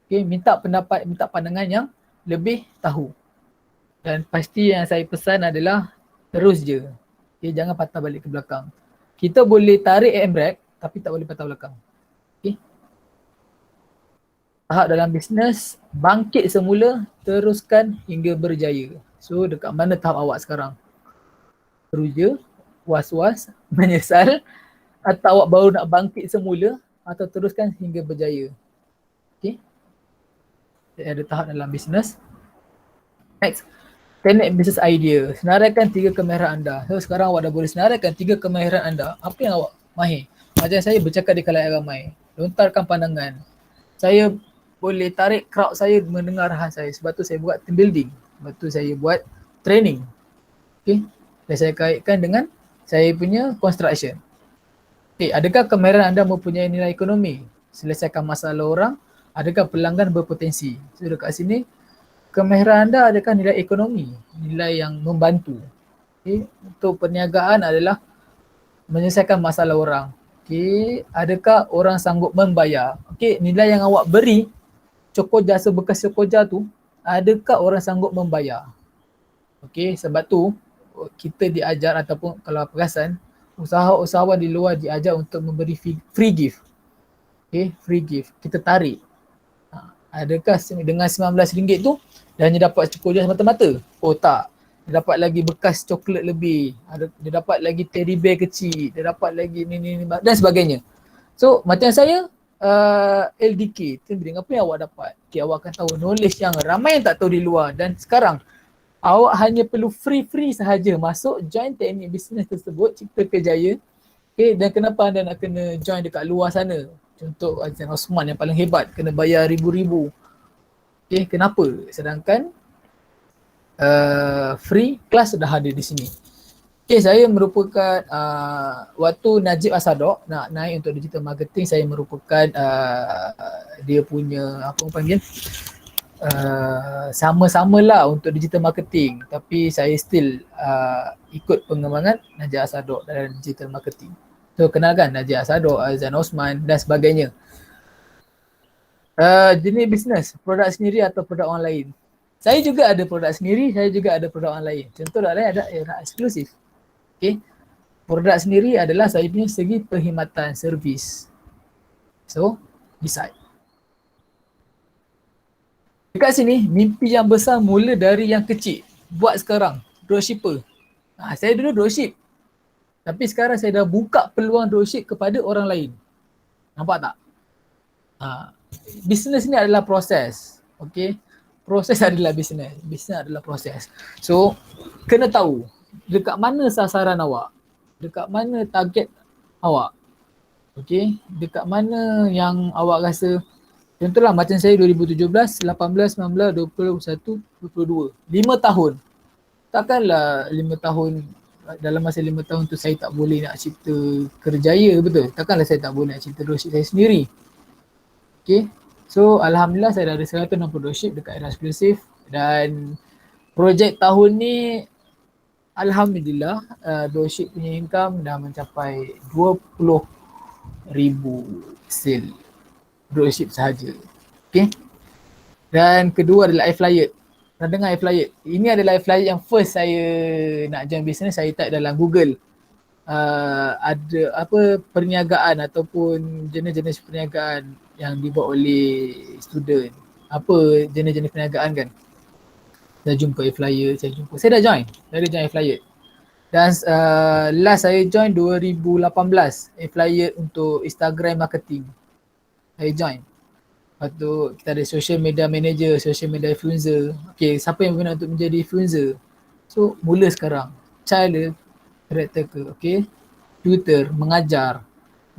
Okay, minta pendapat, minta pandangan yang lebih tahu. Dan pasti yang saya pesan adalah terus je. Okay, jangan patah balik ke belakang. Kita boleh tarik handbrake tapi tak boleh patah belakang. Okay. Tahap dalam bisnes, bangkit semula, teruskan hingga berjaya. So dekat mana tahap awak sekarang? Teruja, was-was, menyesal, atau awak baru nak bangkit semula, atau teruskan hingga berjaya. Okay. Jadi ada tahap dalam bisnes. Next, teknik business idea. Senaraikan 3 kemahiran anda. So sekarang awak dah boleh senaraikan 3 kemahiran anda. Apa yang awak mahir? Macam saya bercakap di khalayak ramai, lontarkan pandangan. Saya boleh tarik crowd saya mendengar arahan saya. Sebab tu saya buat team building. Sebab tu saya buat training. Okay. Dan saya kaitkan dengan saya punya construction. Okay, adakah kemahiran anda mempunyai nilai ekonomi? Selesaikan masalah orang. Adakah pelanggan berpotensi? So dekat sini, kemahiran anda adakah nilai ekonomi? Nilai yang membantu. Okay. Untuk perniagaan adalah menyelesaikan masalah orang. Okay, adakah orang sanggup membayar? Okay, nilai yang awak beri, cokor jasa bekas cokoja tu, adakah orang sanggup membayar? Okay, sebab tu kita diajar ataupun kalau perasan, usahawan di luar diajar untuk memberi free gift. Okay, free gift. Kita tarik. Adakah dengan RM19 tu, dia hanya dapat cokoja semata-mata? Oh tak. Dia dapat lagi bekas coklat lebih, dia dapat lagi teddy bear kecil, dia dapat lagi ni dan sebagainya. So macam saya LDK, apa yang awak dapat? Okay, awak akan tahu knowledge yang ramai yang tak tahu di luar. Dan sekarang awak hanya perlu free sahaja masuk join teknik bisnes tersebut, Cipta Kejaya. Okay, dan kenapa anda nak kena join dekat luar sana? Contoh Azan Osman yang paling hebat, kena bayar ribu-ribu. Okay, kenapa? Sedangkan free kelas sudah ada di sini. Okay, saya merupakan waktu Najib Asadok nak naik untuk digital marketing, saya merupakan dia punya apa orang panggil sama-samalah untuk digital marketing, tapi saya still ikut pengembangan Najib Asadok dalam digital marketing. So kenalkan Najib Asadok, Azan Osman dan sebagainya. Jenis bisnes, produk sendiri atau produk orang lain. Saya juga ada produk sendiri, saya juga ada produk orang lain. Contoh produk lain ada eksklusif. Okay. Produk sendiri adalah saya punya segi perkhidmatan servis. So, decide. Dekat sini, mimpi yang besar mula dari yang kecil. Buat sekarang, dropshipper. Saya dulu dropship. Tapi sekarang saya dah buka peluang dropship kepada orang lain. Nampak tak? Bisnes ni adalah proses. Okay. Proses adalah bisnes. Bisnes adalah proses. So, kena tahu dekat mana sasaran awak. Dekat mana target awak. Okay. Dekat mana yang awak rasa. Contohlah macam saya 2017, 18, 19, 20, 21, 22. 5 tahun. Takkanlah 5 tahun, dalam masa 5 tahun tu saya tak boleh nak cipta kerjaya, betul? Takkanlah saya tak boleh nak cipta dropship saya sendiri. Okay. So Alhamdulillah saya dah ada 160 dropship dekat era eksklusif dan projek tahun ni Alhamdulillah dropship punya income dah mencapai 20,000 sale dropship sahaja. Okay. Dan kedua adalah iFlyers. Pernah dengar iFlyers? Ini adalah iFlyers yang first saya nak join business, saya type dalam Google. Ada apa perniagaan ataupun jenis-jenis perniagaan yang dibuat oleh student. Apa jenis-jenis perniagaan kan. Saya jumpa iFlyers, saya dah join. Saya dah join iFlyers. Dan last saya join 2018 iFlyers untuk Instagram marketing. Saya join. Lepas tu kita ada social media manager, social media influencer. Okay, siapa yang berminat untuk menjadi influencer? So mula sekarang. Child director, okay. Tutor, mengajar,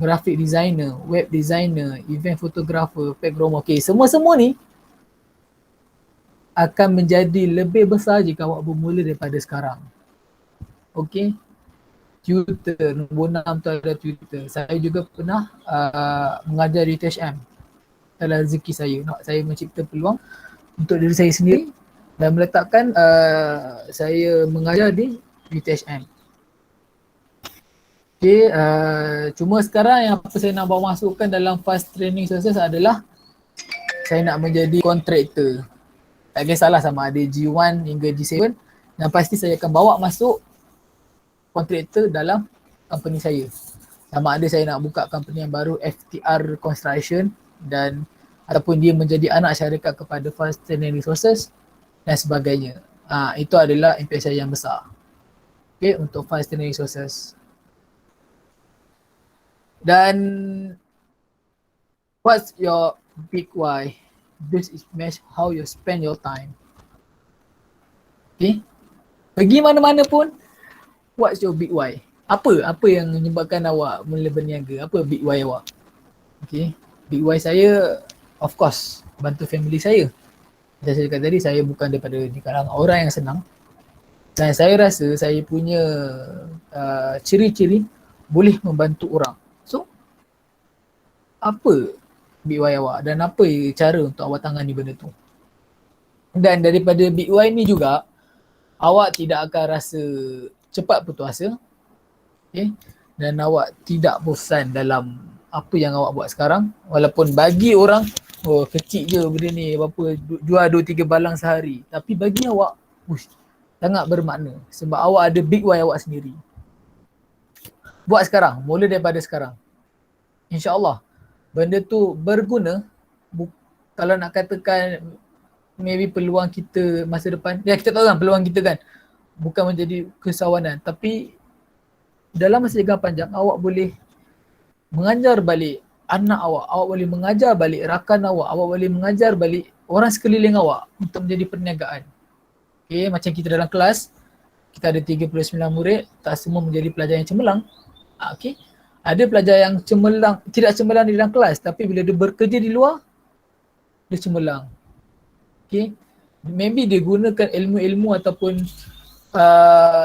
graphic designer, web designer, event photographer, background, okay. Semua-semua ni akan menjadi lebih besar jika awak bermula daripada sekarang. Okay. Tutor, nombor 6 tu ada tutor. Saya juga pernah mengajar di THM. Adalah rezeki saya. Saya mencipta peluang untuk diri saya sendiri dan meletakkan saya mengajar di THM. Okay, cuma sekarang yang apa saya nak bawa masukkan dalam fast training services adalah saya nak menjadi kontraktor. Tak kisahlah sama ada G1 hingga G7 dan pasti saya akan bawa masuk kontraktor dalam company saya. Sama ada saya nak buka company yang baru FTR Construction dan ataupun dia menjadi anak syarikat kepada Fast Training Resources dan sebagainya. Itu adalah impian saya yang besar. Okay, untuk Fast Training Resources. Dan what's your big why? This is match how you spend your time. Okay, pergi mana-mana pun, what's your big why? Apa yang menyebabkan awak mula berniaga? Apa big why awak? Okay, big why saya of course bantu family saya. Macam saya cakap tadi, saya bukan daripada di kalangan orang yang senang. Dan saya rasa saya punya ciri-ciri boleh membantu orang. So, apa big why awak dan apa cara untuk awak tangani benda tu? Dan daripada big why ni juga, awak tidak akan rasa cepat putus asa. Okay. Dan awak tidak bosan dalam apa yang awak buat sekarang. Walaupun bagi orang, oh kecil je benda ni, berapa, jual 2-3 balang sehari. Tapi bagi awak, sangat bermakna. Sebab awak ada big why awak sendiri. Buat sekarang, mula daripada sekarang. InsyaAllah, benda tu berguna. Kalau nak katakan, maybe peluang kita masa depan, ya kita tahu kan peluang kita kan, bukan menjadi kesawanan. Tapi, dalam masa jangka panjang, awak boleh mengajar balik anak awak, awak boleh mengajar balik rakan awak boleh mengajar balik orang sekeliling awak untuk menjadi perniagaan. Okay, macam kita dalam kelas, kita ada 39 murid, tak semua menjadi pelajar yang cemerlang. Okay, ada pelajar yang cemerlang, tidak cemerlang di dalam kelas, tapi bila dia bekerja di luar, dia cemerlang. Okay, maybe dia gunakan ilmu-ilmu ataupun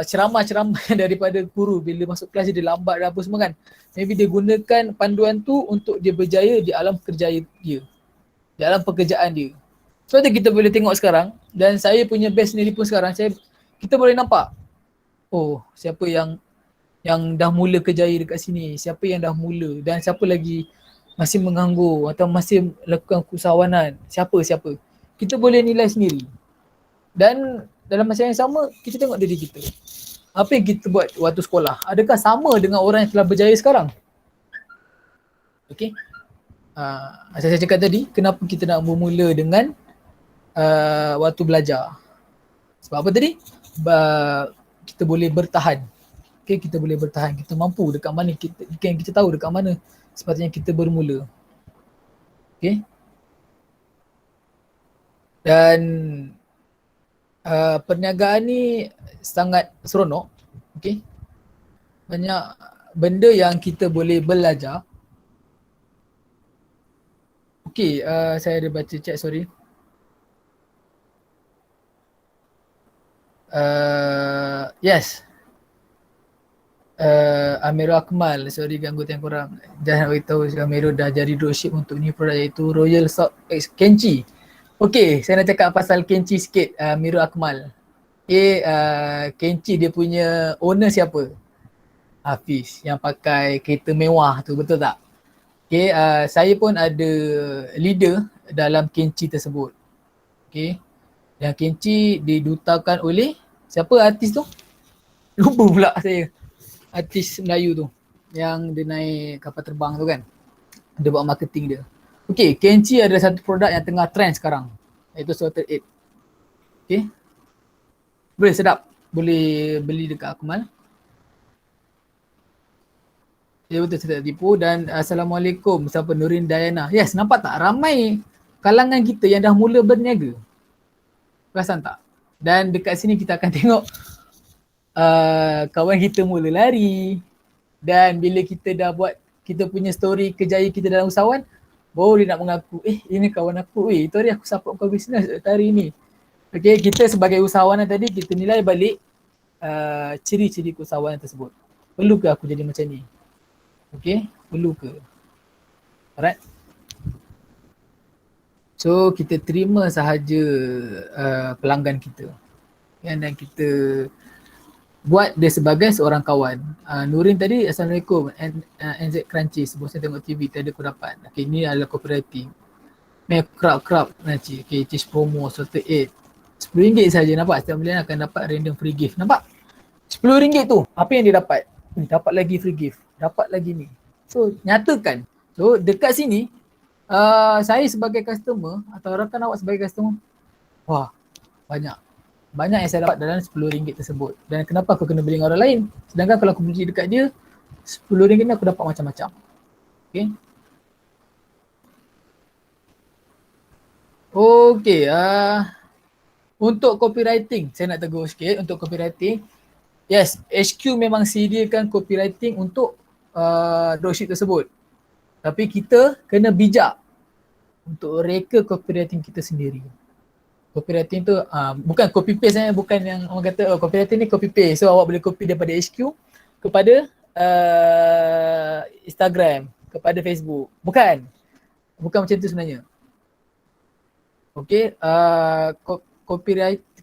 ceramah-ceramah daripada guru bila masuk kelas dia lambat dan apa semua kan. Maybe dia gunakan panduan tu untuk dia berjaya di alam kerja dia, di alam pekerjaan dia. Sebab tu kita boleh tengok sekarang, dan saya punya best sendiri pun sekarang, kita boleh nampak, oh siapa yang dah mula kerjaya dekat sini, siapa yang dah mula, dan siapa lagi masih menganggur atau masih lakukan keusahawanan, siapa. Kita boleh nilai sendiri. Dan dalam masa yang sama, kita tengok diri kita. Apa yang kita buat waktu sekolah? Adakah sama dengan orang yang telah berjaya sekarang? Okay. Saya cakap tadi, kenapa kita nak bermula dengan waktu belajar? Sebab apa tadi? Kita boleh bertahan. Okay, kita boleh bertahan. Kita mampu dekat mana, kita tahu dekat mana sepatutnya kita bermula. Okay. Dan perniagaan ni sangat seronok. Okay. Banyak benda yang kita boleh belajar. Okay, saya ada baca chat, sorry. Yes. Amirul Akmal, sorry ganggu time korang. Jangan beritahu Amirul dah jadi dropship untuk new produk iaitu Royal South X Kenchi. Okay, saya nak cakap pasal Kenchi sikit, Amirul Akmal. Okay, Kenchi dia punya owner siapa? Hafiz, yang pakai kereta mewah tu, betul tak? Okay, saya pun ada leader dalam Kenchi tersebut. Okay, yang Kenchi didutakan oleh siapa artis tu? Lupa pula saya. Artis Melayu tu yang dia naik kapal terbang tu kan, dia buat marketing dia. Okay, Kenchi adalah satu produk yang tengah trend sekarang, iaitu Salted Egg. Okay, boleh sedap, boleh beli dekat Akmal. Ya betul, saya tak tipu. Dan Assalamualaikum, siapa? Nurin Dayana. Yes, nampak tak ramai kalangan kita yang dah mula berniaga, perasan tak? Dan dekat sini kita akan tengok kawan kita mula lari, dan bila kita dah buat kita punya story kejayaan kita dalam usahawan, baru dia nak mengaku, ini kawan aku, itu hari aku support kau bisnes hari ni. Okay, kita sebagai usahawan tadi, kita nilai balik ciri-ciri keusahawanan tersebut. Perlu ke aku jadi macam ni? Okay, perlu ke? Alright. So kita terima sahaja pelanggan kita, dan kita buat dia sebagai seorang kawan. Nurin tadi, Assalamualaikum, NZ Crunchy, sebelum saya tengok TV, tadi aku dapat. Okay, ini adalah copywriting. Make crap nanti. Okay, cheese promo, Salted Egg. RM10 saja, nampak? Setiap pembelian akan dapat random free gift. Nampak? RM10 tu, apa yang dia dapat? Dapat lagi free gift, dapat lagi ni. So, nyatakan. So, dekat sini, saya sebagai customer atau rakan awak sebagai customer, wah, banyak yang saya dapat dalam RM10 tersebut. Dan kenapa aku kena beli dengan orang lain? Sedangkan kalau aku beli dekat dia, RM10 ni aku dapat macam-macam. Okay. Okay, untuk copywriting, saya nak tegur sikit untuk copywriting. Yes, HQ memang sediakan copywriting untuk dropship tersebut. Tapi kita kena bijak untuk reka copywriting kita sendiri. Copywriting tu bukan copy paste, bukan yang orang kata copywriting ni copy paste. So awak boleh copy daripada HQ kepada Instagram, kepada Facebook. Bukan macam tu sebenarnya. Okay,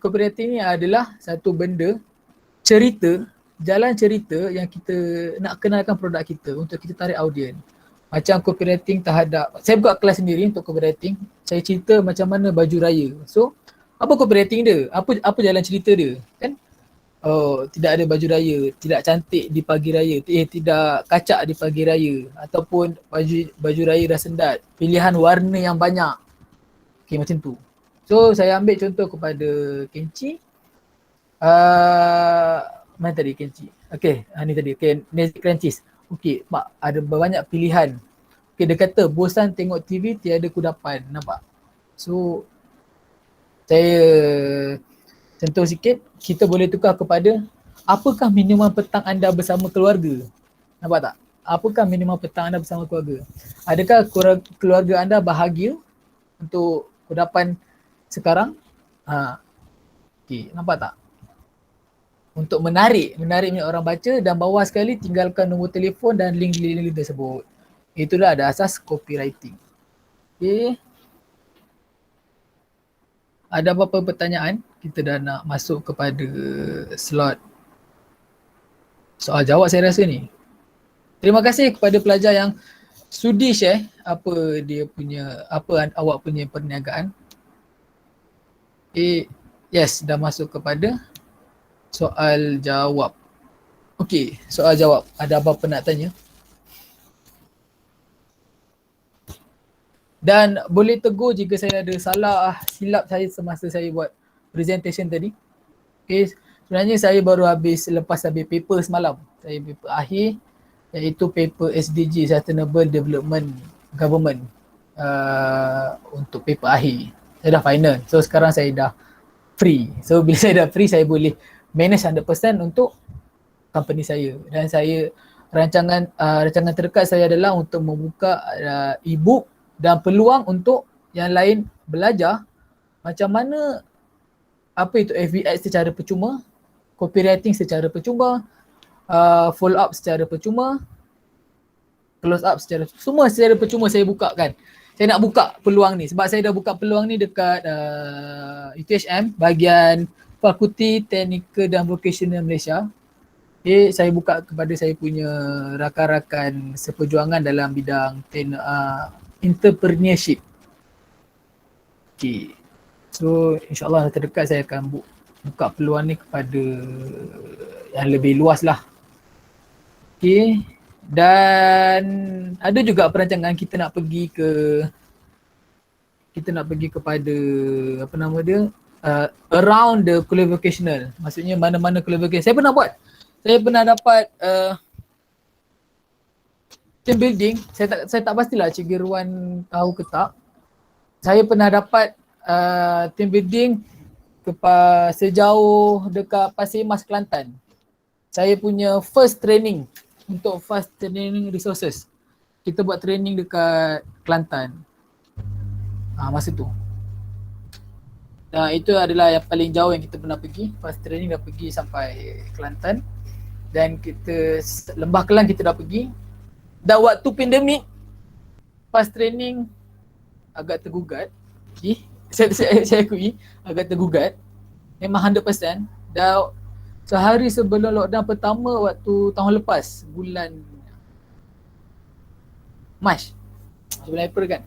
copywriting ni adalah satu benda, jalan cerita yang kita nak kenalkan produk kita untuk kita tarik audien. Macam copywriting terhadap, saya buka kelas sendiri untuk copywriting. Saya cerita macam mana baju raya. So, apa copywriting dia? Apa jalan cerita dia? Kan? Oh, tidak ada baju raya, tidak cantik di pagi raya, tidak kacak di pagi raya, ataupun baju raya dah sendat, pilihan warna yang banyak. Okay, macam tu. So, saya ambil contoh kepada Kenchi. Mana tadi Kenchi? Okay, ni tadi. Okay, Nazi Crunchies. Okay, mak, ada banyak pilihan. Okay, dia kata bosan tengok TV, tiada kudapan. Nampak? So, saya contoh sikit, kita boleh tukar kepada apakah minuman petang anda bersama keluarga? Nampak tak? Apakah minuman petang anda bersama keluarga? Adakah keluarga anda bahagia untuk kudapan sekarang? Okay, nampak tak? Untuk menarik minat orang baca, dan bawah sekali tinggalkan nombor telefon dan link tersebut. Itulah ada asas copywriting. Okay. Ada apa-apa pertanyaan? Kita dah nak masuk kepada slot soal jawab saya rasa ni. Terima kasih kepada pelajar yang sudi share apa dia punya, apa awak punya perniagaan. Yes, dah masuk kepada soal jawab. Okey, soal jawab. Ada apa-apa nak tanya? Dan boleh tegur jika saya ada salah silap saya semasa saya buat presentation tadi. Okay, sebenarnya saya baru lepas habis paper semalam. Saya paper akhir iaitu paper SDG, Sustainable Development Government, untuk paper akhir. Saya dah final. So sekarang saya dah free. So bila saya dah free, saya boleh manage 100% untuk company saya. Dan saya rancangan terdekat saya adalah untuk membuka e-book dan peluang untuk yang lain belajar macam mana apa itu FVX secara percuma, copywriting secara percuma, follow up secara percuma, close up semua secara percuma saya buka kan. Saya nak buka peluang ni sebab saya dah buka peluang ni dekat UTHM bahagian Fakulti Teknikal dan Vocational Malaysia. Okay, saya buka kepada saya punya rakan-rakan seperjuangan dalam bidang entrepreneurship. Okay. So insyaAllah terdekat saya akan buka peluang ni kepada yang lebih luas lah. Okay. Dan ada juga perancangan kita nak pergi kepada apa nama dia, around the kuliah vocational. Maksudnya mana-mana kuliah vocational. Saya pernah dapat team building. Saya tak pastilah Cik Girwan tahu ke tak. Saya pernah dapat team building sejauh dekat Pasir Mas, Kelantan. Saya punya first training untuk fast training resources. Kita buat training dekat Kelantan. Masa tu. Itu adalah yang paling jauh yang kita pernah pergi. Fast training dah pergi sampai Kelantan. Dan kita Lembah Kelang kita dah pergi. Dan waktu pandemik, fast training agak tergugat. Saya akui agak tergugat. Memang 100%. Dan sehari sebelum lockdown pertama waktu tahun lepas, bulan Mac, bulan April kan.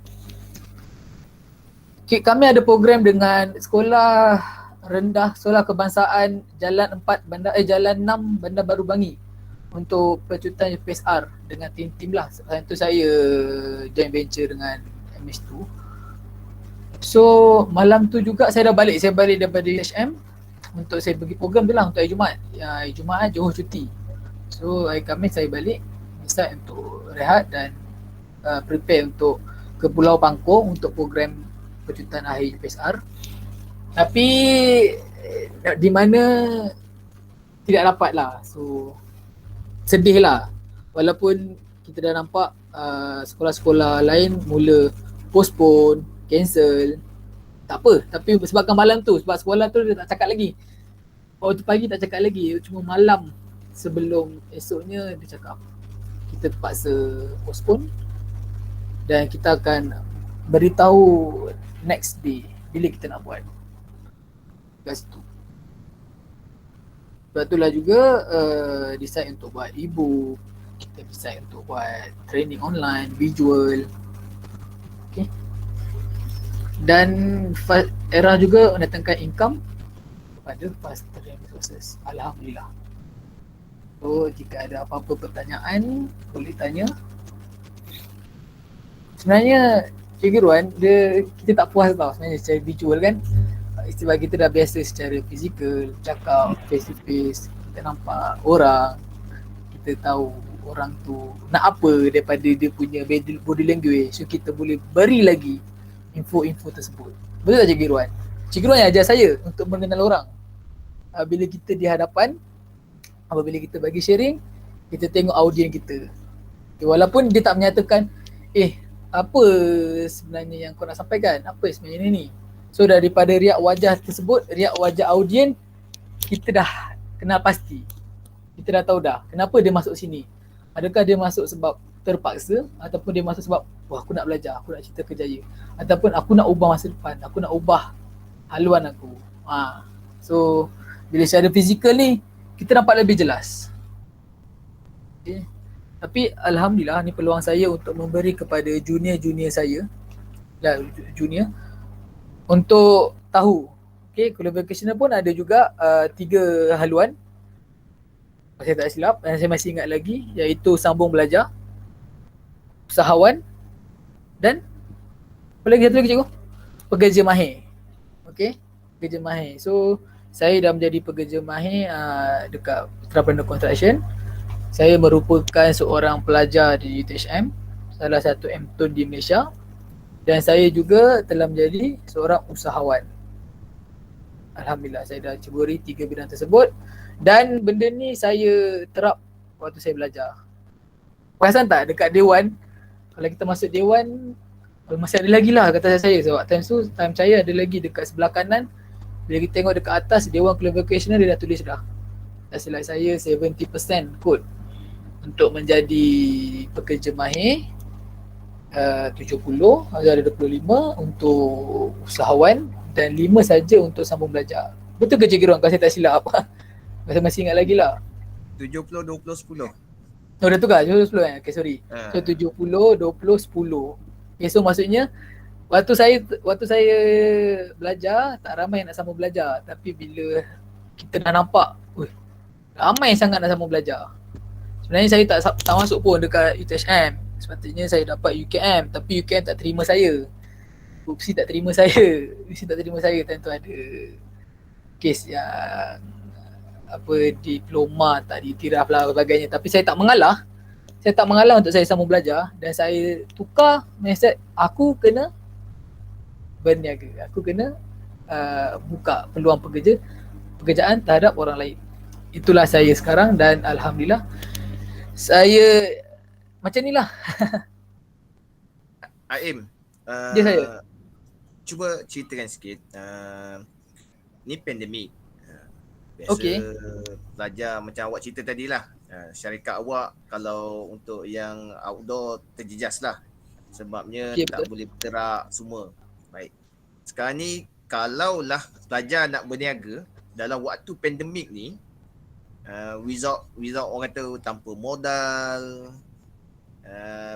Kami ada program dengan sekolah rendah, sekolah kebangsaan Jalan 6 Bandar Baru Bangi untuk pecutan PSR dengan tim-tim lah. Itu saya joint venture dengan MH2. So malam tu juga saya balik daripada HM untuk saya pergi program tu lah untuk hari Jumaat. Hari Jumaat Johor cuti. So hari Khamis saya balik decide untuk rehat dan prepare untuk ke Pulau Pangkong untuk program pecutan akhir PSR. Tapi di mana tidak dapat lah. So sedih lah. Walaupun kita dah nampak sekolah-sekolah lain mula postpone, cancel. Tak apa, tapi sebabkan malam tu, sebab sekolah tu dia tak cakap lagi. Waktu pagi tak cakap lagi, cuma malam sebelum esoknya dia cakap kita terpaksa postpone dan kita akan beritahu next day bila kita nak buat kat situ. Sebab itulah juga decide untuk buat e-book, kita decide untuk buat training online, visual. Okay. Dan era juga mendatangkan income kepada fast training resources. Alhamdulillah. So jika ada apa-apa pertanyaan boleh tanya. Sebenarnya Cik Girwan, kita tak puas tau sebenarnya secara visual kan. Sebab kita dah biasa secara fizikal, cakap face to face, kita nampak orang, kita tahu orang tu nak apa daripada dia punya body language. So kita boleh beri lagi info-info tersebut. Betul tak Cik Girwan? Cik Girwan yang ajar saya untuk mengenal orang. Bila kita di hadapan, apabila kita bagi sharing, kita tengok audien kita. Okay, walaupun dia tak menyatakan, apa sebenarnya yang kau nak sampaikan? Apa sebenarnya ni? So daripada riak wajah tersebut, riak wajah audien, kita dah kenal pasti. Kita dah tahu dah kenapa dia masuk sini. Adakah dia masuk sebab terpaksa ataupun dia masuk sebab wah aku nak belajar, aku nak cerita kerjaya, ataupun aku nak ubah masa depan, aku nak ubah haluan aku. So bila secara fizikal ni kita nampak lebih jelas. Okay. Tapi alhamdulillah ni peluang saya untuk memberi kepada junior-junior saya, junior, untuk tahu. Okay, qualification pun ada juga 3 haluan. Saya tak silap, dan saya masih ingat lagi, iaitu sambung belajar, usahawan, dan apa lagi satu lagi cikgu? Pekerja mahir. Okay, pekerja mahir. So saya dah menjadi pekerja mahir dekat Trapreneur Construction. Saya merupakan seorang pelajar di UTHM, salah satu MTUN di Malaysia, dan saya juga telah menjadi seorang usahawan. Alhamdulillah saya dah ceburi 3 bidang tersebut, dan benda ni saya terap waktu saya belajar. Perasan tak dekat Dewan, kalau kita masuk Dewan masih ada lagi lah kata saya, sebab time saya ada lagi dekat sebelah kanan. Bila kita tengok dekat atas Dewan Qualification dia dah tulis dah, tak silap saya 70% kot untuk menjadi pekerja mahir, 70, ada 25 untuk usahawan, dan 5 saja untuk sambung belajar. Betul ke Cikgu Ron kalau saya tak silap? Saya masih ingat lagi lah. 70, 20, 10. Oh dah tukar, 10 kan? Okay, sorry. So 70, 20, 10. Okay, so maksudnya waktu saya belajar tak ramai yang nak sambung belajar, tapi bila kita dah nampak ramai sangat nak sambung belajar. Sebenarnya saya tak masuk pun dekat UTHM. Sepatutnya saya dapat UKM, tapi UKM tak terima saya. UPSI tak terima saya. UPSI tak terima saya. Tentu ada kes yang diploma tak diiktiraf lah sebagainya. Tapi saya tak mengalah. Saya tak mengalah untuk saya sambung belajar, dan saya tukar mindset. Aku kena berniaga. Aku kena buka peluang pekerjaan terhadap orang lain. Itulah saya sekarang, dan alhamdulillah saya macam ni lah. Aim, Ya saya. cuba ceritakan sikit. Ni pandemik. Biasa Okey. pelajar macam awak cerita tadi lah. Syarikat awak kalau untuk yang outdoor terjejas lah. Sebabnya Okey, tak betul. boleh bergerak semua. Baik. Sekarang ni kalaulah pelajar nak berniaga dalam waktu pandemik ni, without orang kata tanpa modal,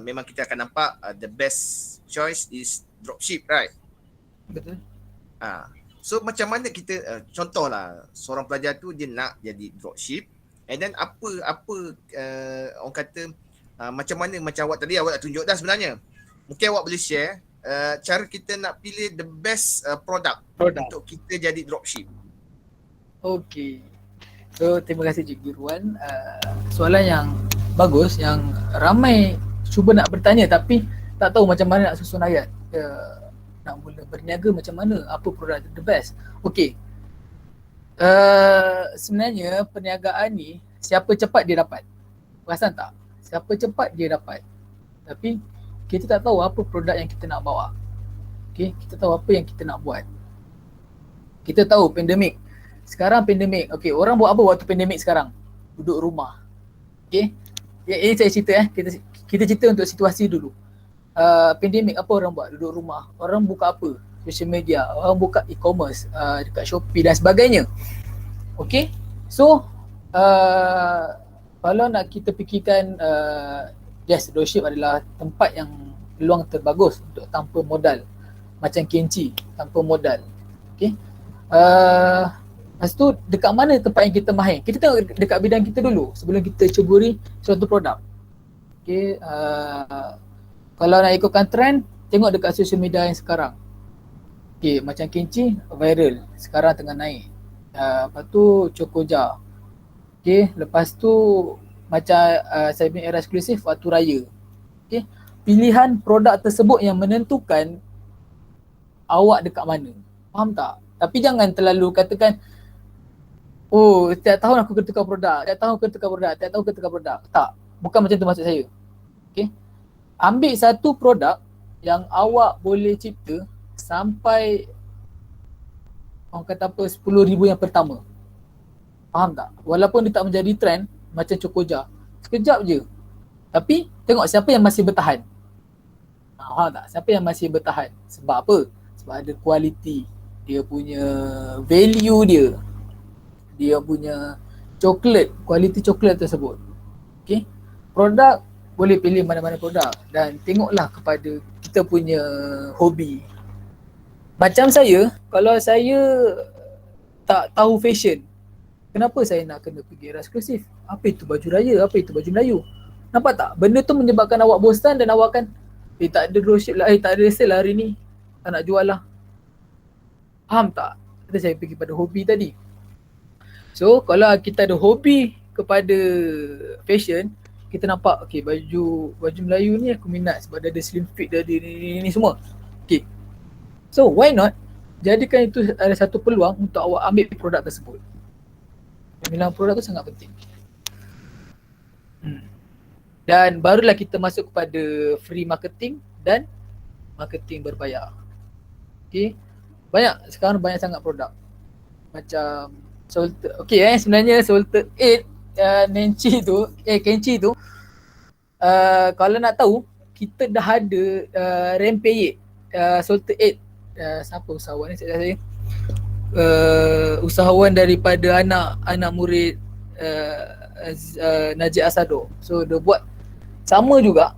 memang kita akan nampak the best choice is dropship, right? Betul. So macam mana kita contohlah seorang pelajar tu dia nak jadi dropship, and then apa orang kata macam mana, macam awak tadi awak dah tunjuk dah sebenarnya. Mungkin awak boleh share cara kita nak pilih the best produk untuk kita jadi dropship. Okey. So terima kasih Cikgu Ruan. Soalan yang bagus, yang ramai cuba nak bertanya tapi tak tahu macam mana nak susun ayat. Nak mula berniaga macam mana, apa produk the best. Okey. Sebenarnya perniagaan ni siapa cepat dia dapat. Perasan tak? Siapa cepat dia dapat. Tapi kita tak tahu apa produk yang kita nak bawa. Okey, kita tahu apa yang kita nak buat. Kita tahu pandemik. Sekarang pandemik. Okey, orang buat apa waktu pandemik sekarang? Duduk rumah. Okey. Ini saya cerita kita cerita untuk situasi dulu. Pandemik apa orang buat? Duduk rumah. Orang buka apa? Social media. Orang buka e-commerce dekat Shopee dan sebagainya. Okey. So kalau nak kita fikirkan yes, dropship adalah tempat yang peluang terbagus untuk tanpa modal. Macam Kenchi, tanpa modal. Okey. Lepas tu dekat mana tempat yang kita mahir? Kita tengok dekat bidang kita dulu sebelum kita ceburi suatu produk. Okay, kalau nak ikutkan trend, tengok dekat social media yang sekarang. Okay, macam Kenchi viral, sekarang tengah naik. Lepas tu Chokoja. Okay, lepas tu macam saya punya era eksklusif waktu raya. Okay, pilihan produk tersebut yang menentukan awak dekat mana. Faham tak? Tapi jangan terlalu katakan, oh setiap tahun aku kena tukar produk, setiap tahun aku kena tukar produk. Tak, bukan macam tu maksud saya. Okay, ambil satu produk yang awak boleh cipta sampai orang kata apa 10,000 yang pertama. Faham tak? Walaupun dia tak menjadi trend macam Chokoja, sekejap je. Tapi tengok siapa yang masih bertahan. Faham tak? Siapa yang masih bertahan? Sebab apa? Sebab ada kualiti. dia punya value dia, dia punya coklat, kualiti coklat tersebut. Okay. Produk boleh pilih mana-mana produk dan tengoklah kepada kita punya hobi. Macam saya, kalau saya tak tahu fashion, kenapa saya nak kena pergi era eksklusif? Apa itu baju raya? Apa itu baju Melayu? Nampak tak? Benda tu menyebabkan awak bosan dan awak kan tak ada dropship lah, tak ada sale lah hari ni. Tak nak jual lah. Faham tak? Kita saya pergi pada hobi tadi. So, kalau kita ada hobi kepada fashion, kita nampak okay, baju Melayu ni aku minat sebab dia ada slim fit, dia ada ni semua. Okay. So, why not jadikan itu ada satu peluang untuk awak ambil produk tersebut. Pemilihan produk tu sangat penting. Dan barulah kita masuk kepada free marketing dan marketing berbayar. Okay. Sekarang banyak sangat produk. Macam Salted, sebenarnya Salted 8 Kenchi tu kalau nak tahu, kita dah ada Rempeyek Salted 8. Siapa usahawan ni saya usahawan daripada anak murid Najib Asado. So dia buat sama juga.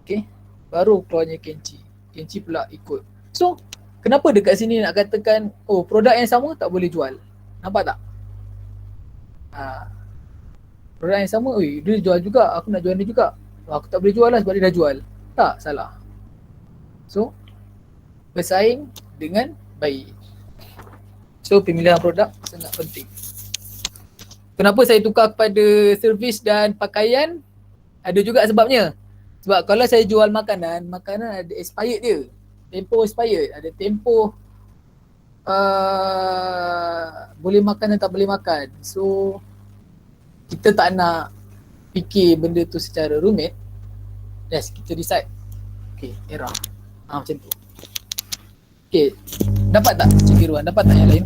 Okay. Baru keluarnya Kenchi pula ikut. So kenapa dekat sini nak katakan produk yang sama tak boleh jual? Nampak tak? Produk yang sama, dia jual juga, aku nak jual dia juga. Aku tak boleh jual lah sebab dia dah jual. Tak, salah. So bersaing dengan baik. So pemilihan produk sangat penting. Kenapa saya tukar kepada servis dan pakaian? Ada juga sebabnya. Sebab kalau saya jual makanan ada expired dia. Tempoh expired. Ada tempoh boleh makan dan tak boleh makan. So kita tak nak fikir benda tu secara rumit. Yes, kita decide. Okay, era. Macam tu. Okay, dapat tak Cik Irwan? Dapat tak yang lain?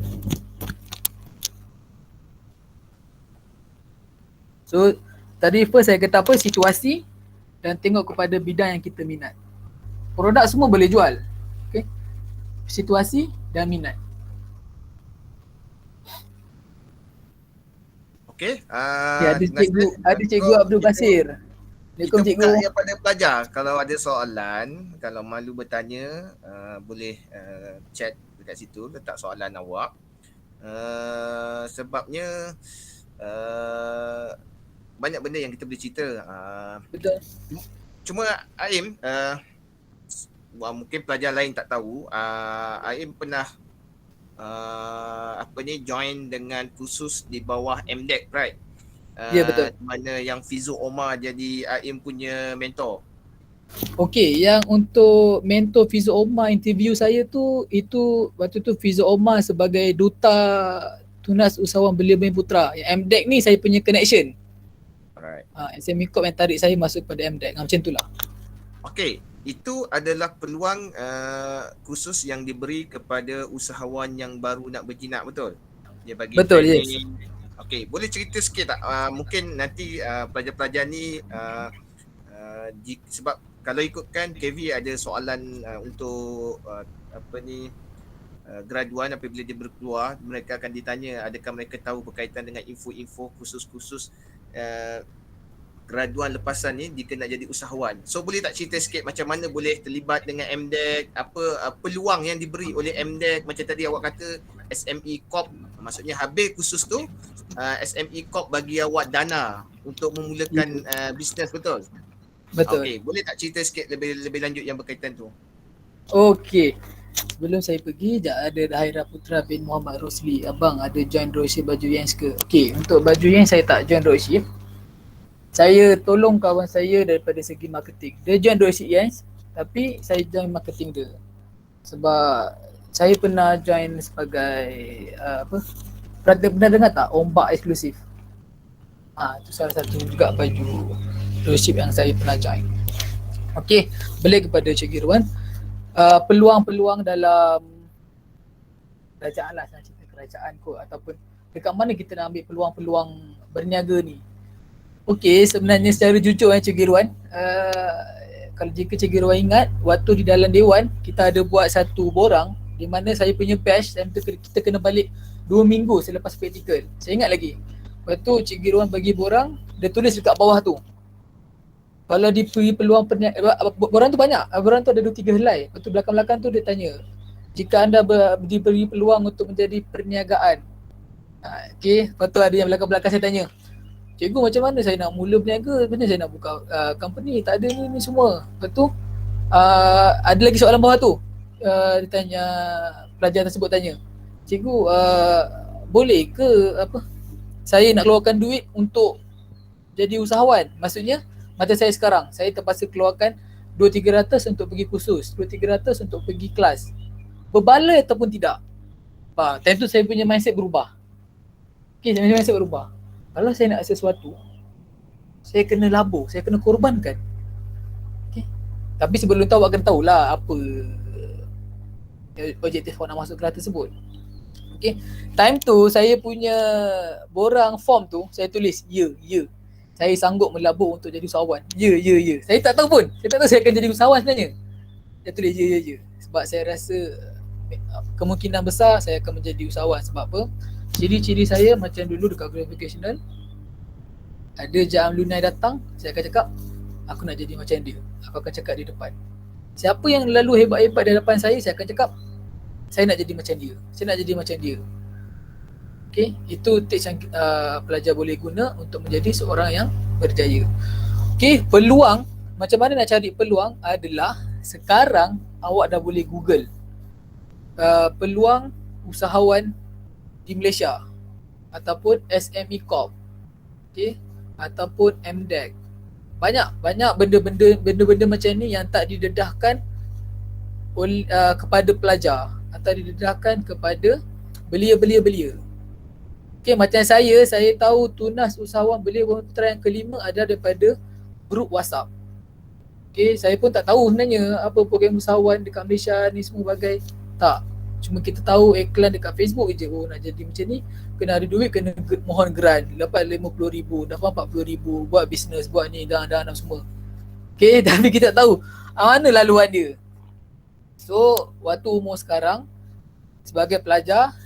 So tadi first saya kata apa? Situasi dan tengok kepada bidang yang kita minat. Produk semua boleh jual. Okay. Situasi dan minat. Okay. Ada cikgu Abdul Basir. Assalamualaikum cikgu. Kita buka pada pelajar. Kalau ada soalan, kalau malu bertanya, boleh chat dekat situ, letak soalan awak. Sebabnya banyak benda yang kita boleh cerita. Betul. Cuma Aim, mungkin pelajar lain tak tahu, Aim pernah join dengan kursus di bawah MDEC, right? Ya, betul. Mana yang Fizu Omar jadi Aim punya mentor. Okey, yang untuk mentor Fizu Omar interview saya tu, itu waktu tu Fizu Omar sebagai duta Tunas Usahawan Belia Bumi-Putra. Yang MDEC ni saya punya connection. Alright. SME Corp yang tarik saya masuk pada MDEC. Macam itulah. Okey, itu adalah peluang khusus yang diberi kepada usahawan yang baru nak berjinak, betul? Dia bagi betul, training. Yes. Okey, boleh cerita sikit tak? Mungkin nanti pelajar-pelajar ni sebab kalau ikutkan KV ada soalan untuk graduan apabila dia berkeluar, mereka akan ditanya adakah mereka tahu berkaitan dengan info-info khusus-khusus graduan lepasan ni jika nak jadi usahawan. So boleh tak cerita sikit macam mana boleh terlibat dengan MDEC, apa peluang yang diberi oleh MDEC, macam tadi awak kata SME Corp, maksudnya habis khusus tu SME Corp bagi awak dana untuk memulakan bisnes, betul? Betul. Okey, boleh tak cerita sikit lebih lanjut yang berkaitan tu? Okey. Sebelum saya pergi, ada Dahaira Putra bin Muhammad Rosli. Abang ada join dropship baju Yangs ke? Okey, untuk baju Yangs saya tak join dropship. Saya tolong kawan saya daripada segi marketing. Dia join dropship Yangs, tapi saya join marketing dia. Sebab saya pernah join sebagai pernah dengar tak Ombak Eksklusif? Itu salah satu juga baju dropship yang saya pernah join. Okey, balik kepada Cik Irwan. Peluang-peluang dalam kerajaan lah, saya cerita kerajaan kot, ataupun dekat mana kita nak ambil peluang-peluang berniaga ni. Okey, sebenarnya secara jujur Cik Irwan, kalau jika Cik Irwan ingat, waktu di dalam Dewan kita ada buat satu borang di mana saya punya batch time tu kita kena balik 2 minggu selepas praktikal. Saya ingat lagi. Lepas tu Cik Irwan bagi borang, dia tulis dekat bawah tu, kalau diberi peluang borang tu banyak, borang tu ada 2-3 helai. Lepas tu belakang-belakang tu dia tanya, jika anda diberi peluang untuk menjadi perniagaan, okay. Lepas tu ada yang belakang-belakang saya tanya, cikgu macam mana saya nak mula berniaga, macam mana saya nak buka company, tak ada ni semua. Lepas tu ada lagi soalan bawah tu, dia tanya, pelajar tersebut tanya, cikgu boleh ke saya nak keluarkan duit untuk jadi usahawan? Maksudnya macam saya sekarang, saya terpaksa keluarkan 2-300 untuk pergi kursus, 2-300 untuk pergi kelas, berbaloi ataupun tidak. Time tu saya punya mindset berubah. Okay, saya punya mindset berubah. Kalau saya nak sesuatu, saya kena labur, saya kena korbankan. Okay. Tapi sebelum tu awak kena tahulah apa objektif awak nak masuk kelas tersebut. Okay. Time tu saya punya borang form tu, saya tulis ya. Saya sanggup melabur untuk jadi usahawan. Ya. Saya tak tahu pun. Saya tak tahu saya akan jadi usahawan sebenarnya. Saya tulis ya. Sebab saya rasa kemungkinan besar saya akan menjadi usahawan. Sebab apa? Ciri-ciri saya macam dulu dekat Global Vocational. Ada Jam Lunai datang, saya akan cakap, aku nak jadi macam dia. Aku akan cakap di depan. Siapa yang lalu hebat-hebat di hadapan saya akan cakap, saya nak jadi macam dia. Saya nak jadi macam dia. Okay, itu tips yang pelajar boleh guna untuk menjadi seorang yang berjaya. Okay, peluang, macam mana nak cari peluang adalah sekarang awak dah boleh Google peluang usahawan di Malaysia ataupun SME Corp, okay, ataupun MDEC. Banyak benda-benda macam ni yang tak didedahkan kepada pelajar atau didedahkan kepada belia-belia. Okay, macam saya tahu tunas usahawan Belia Bumi Putera yang kelima ada daripada grup WhatsApp. Okay, saya pun tak tahu sebenarnya apa program usahawan dekat Malaysia ni semua bagai. Tak. Cuma kita tahu iklan dekat Facebook je, oh nak jadi macam ni, kena ada duit, kena mohon grant, dapat RM50,000, dapat RM40,000, buat bisnes, buat ni, dah semua. Okay, tapi kita tak tahu mana laluan dia. So, waktu umur sekarang, sebagai pelajar,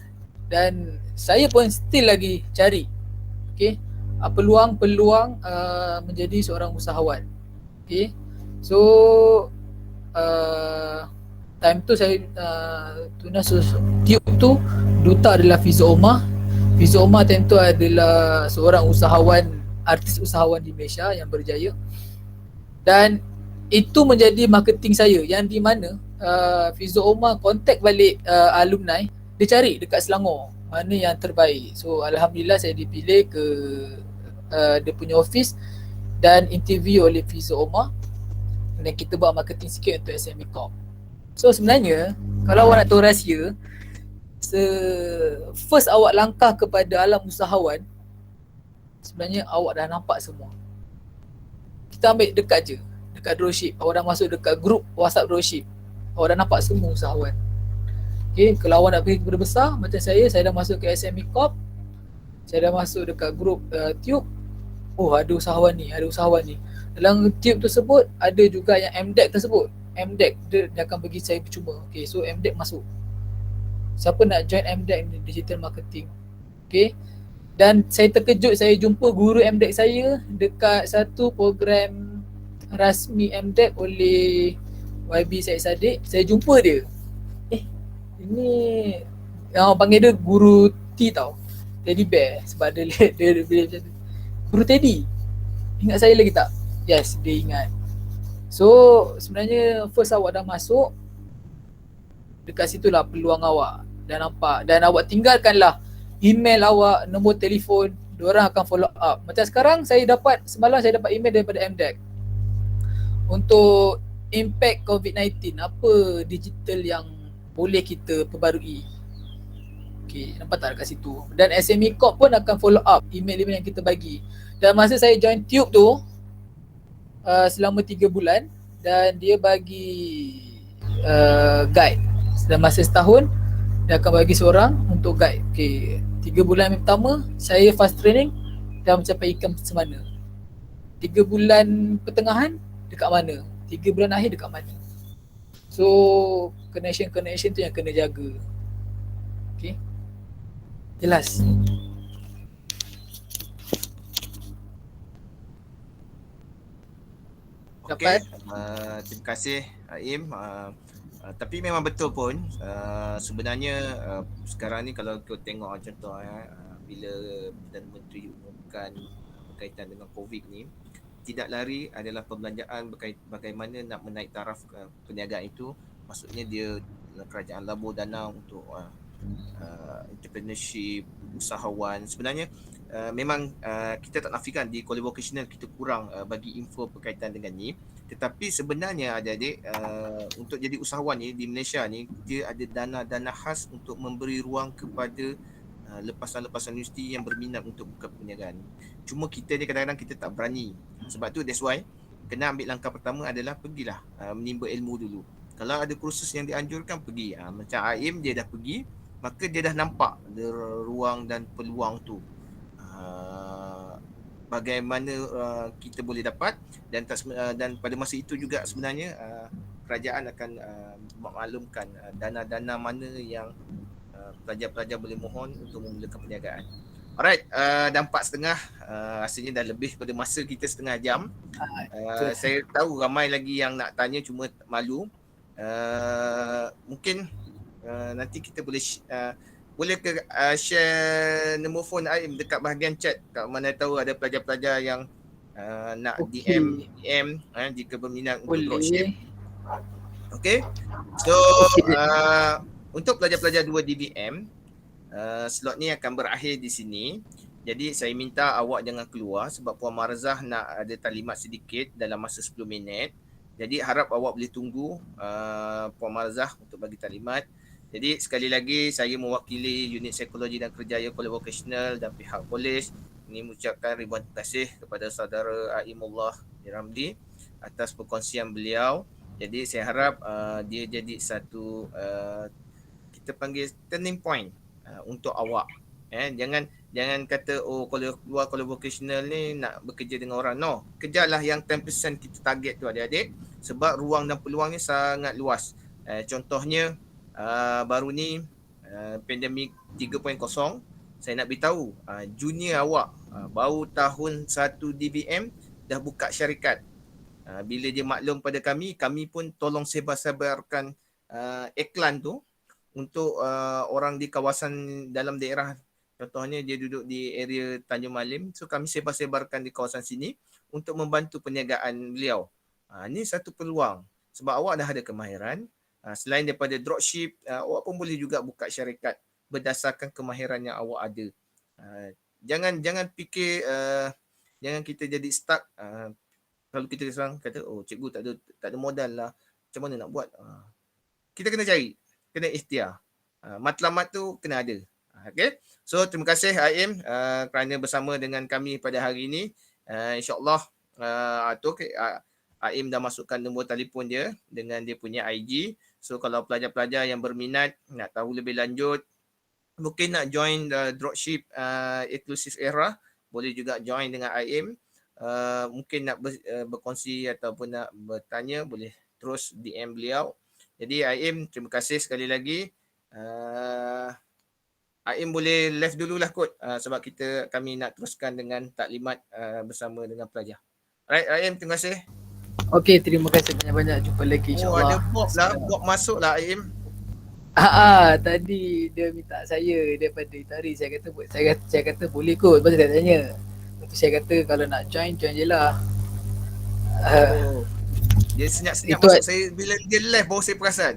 dan saya pun still lagi cari, okay, peluang menjadi seorang usahawan. Okay, so time tu saya tunas tiup tu, duta adalah Fiza Omar. Fiza Omar time tu adalah seorang usahawan, artis usahawan di Malaysia yang berjaya, dan itu menjadi marketing saya, yang di mana Fiza Omar kontak balik alumni, dia cari dekat Selangor mana yang terbaik. So alhamdulillah saya dipilih ke dia punya office dan interview oleh Fiza Omar, dan kita buat marketing sikit untuk SME Corp. So sebenarnya kalau awak nak tahu rahsia, first awak langkah kepada alam usahawan, sebenarnya awak dah nampak semua. Kita ambil dekat je, dekat dropship, awak dah masuk dekat grup WhatsApp dropship, awak dah nampak semua usahawan. Okay, kalau awak nak pergi kepada besar, macam saya dah masuk ke SME Corp, saya dah masuk dekat grup Tube. Oh, ada usahawan ni. Dalam Tube tersebut ada juga yang MDEC tersebut. MDEC dia akan bagi saya percuma. Okay, so MDEC masuk. Siapa nak join MDEC ni, digital marketing. Okay, dan saya terkejut, saya jumpa guru MDEC saya dekat satu program rasmi MDEC oleh YB Syed Saddiq. Saya jumpa dia. Ini yang panggil dia Guru T tau, Teddy Bear, sebab dia macam tu. Guru Teddy, ingat saya lagi tak? Yes, dia ingat. So sebenarnya first awak dah masuk, dekat situlah peluang awak dah nampak, dan awak tinggalkanlah email awak, nombor telefon, diorang akan follow up. Macam sekarang semalam saya dapat email daripada MDEC untuk impact COVID-19, apa digital yang boleh kita perbarui. Okay, nampak tak dekat situ? Dan SME Corp pun akan follow up email-email yang kita bagi. Dan masa saya join Tube tu selama 3 bulan, dan dia bagi guide. Dalam masa setahun dia akan bagi seorang untuk guide. Okay, 3 bulan pertama saya fast training dah mencapai income semana. 3 bulan pertengahan dekat mana, 3 bulan akhir dekat mana. So connection tu yang kena jaga. Okay, jelas? Okey, Dapat? terima kasih Aim. Tapi memang betul pun sebenarnya sekarang ni kalau kau tengok contoh bila Perdana Menteri umumkan berkaitan dengan COVID ni, tidak lari adalah perbelanjaan bagaimana nak menaik taraf perniagaan itu. Maksudnya dia kerajaan labur dana untuk entrepreneurship, usahawan. Sebenarnya memang kita tak nafikan di Kuala Vocational kita kurang bagi info berkaitan dengan ni. Tetapi sebenarnya adik-adik untuk jadi usahawan ni di Malaysia ni, dia ada dana-dana khas untuk memberi ruang kepada lepasan-lepasan universiti yang berminat untuk buka perniagaan. Cuma kita ni kadang-kadang kita tak berani. Sebab tu that's why kena ambil langkah pertama adalah pergilah menimba ilmu dulu. Kalau ada kursus yang dianjurkan, pergi. Macam Aim dia dah pergi, maka dia dah nampak ruang dan peluang tu. Bagaimana kita boleh dapat dan pada masa itu juga sebenarnya kerajaan akan maklumkan dana-dana mana yang pelajar-pelajar boleh mohon untuk memulakan perniagaan. Alright, dah 4.30, rasanya dah lebih pada masa kita setengah jam. Saya tahu ramai lagi yang nak tanya cuma malu. Mungkin nanti kita boleh boleh ke share nombor phone Aim dekat bahagian chat, kalau mana tahu ada pelajar-pelajar yang nak DM jika berminat untuk dropship. Okay, so untuk pelajar-pelajar 2 DVM, slot ni akan berakhir di sini. Jadi saya minta awak jangan keluar sebab Puan Marzah nak ada taklimat sedikit dalam masa 10 minit. Jadi harap awak boleh tunggu Puan Marzah untuk bagi taklimat. Jadi sekali lagi saya mewakili Unit Psikologi dan Kerjaya Kuala Vocational dan pihak polis ini mengucapkan ribuan terima kasih kepada saudara Aimullah Ramli atas perkongsian beliau. Jadi saya harap dia jadi satu kita panggil turning point untuk awak. Jangan kata keluar Kuala Vocational ni nak bekerja dengan orang. No, kejarlah yang 10% kita target tu adik-adik sebab ruang dan peluang ni sangat luas. Contohnya baru ni pandemik 3.0, saya nak beritahu junior awak baru tahun 1 DBM dah buka syarikat. Bila dia maklum pada kami pun tolong sebar-sebarkan iklan tu untuk orang di kawasan dalam daerah. Contohnya dia duduk di area Tanjung Malim, so kami sebar-sebarkan di kawasan sini untuk membantu perniagaan beliau. Ini satu peluang sebab awak dah ada kemahiran. Selain daripada dropship, awak pun boleh juga buka syarikat berdasarkan kemahiran yang awak ada. Jangan fikir jangan kita jadi stuck. Kalau kita sekarang kata cikgu tak ada modal lah, macam mana nak buat? Kita kena cari, kena ikhtiar. Matlamat tu kena ada. Okay? So terima kasih Aim kerana bersama dengan kami pada hari ini. InsyaAllah Aim dah masukkan nombor telefon dia dengan dia punya IG. So kalau pelajar-pelajar yang berminat nak tahu lebih lanjut, mungkin nak join the dropship Exclusive Era, boleh juga join dengan Aim. Mungkin nak berkongsi ataupun nak bertanya, boleh terus DM beliau. Jadi Aim, terima kasih sekali lagi. Aim boleh live dululah kot sebab kami nak teruskan dengan taklimat bersama dengan pelajar. Alright Aim, terima kasih. Okey, terima kasih banyak-banyak. Jumpa lagi insya-Allah. Ada Bob masuk lah Aim. Tadi dia minta saya daripada Itari. Saya kata boleh kot. Lepas dia tanya. Lepas tu saya kata kalau nak join je lah. Dia senyap-senyap masuk saya bila dia live baru saya perasan.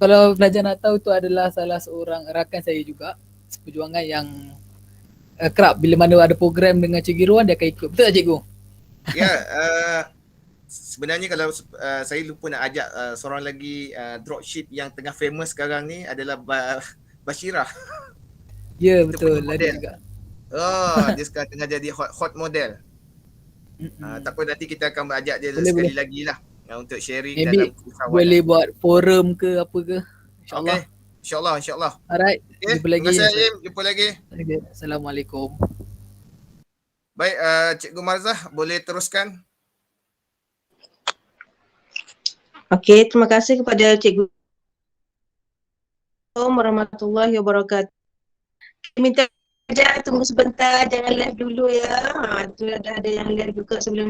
Kalau pelajar nak tahu tu adalah salah seorang rakan saya juga seperjuangan yang kerap bila mana ada program dengan Cikgu Irwan dia akan ikut. Betul tak cikgu? Ya, sebenarnya kalau saya lupa nak ajak seorang lagi dropship yang tengah famous sekarang ni adalah Bashirah. Ya betul, ada juga. Dia sekarang tengah jadi hot model. Tak apa, nanti kita akan ajak dia sekali lagi lah untuk sharing dalam usahawan. Boleh buat forum ke apa ke. InsyaAllah. Okay. InsyaAllah. Alright, jumpa lagi. Terima kasih jumpa lagi. Assalamualaikum. Baik, Cikgu Marzah boleh teruskan. Okey, terima kasih kepada Cikgu. Assalamualaikum warahmatullahi wabarakatuh. Minta saja tunggu sebentar, jangan live dulu ya. Tu dah ada yang live juga sebelum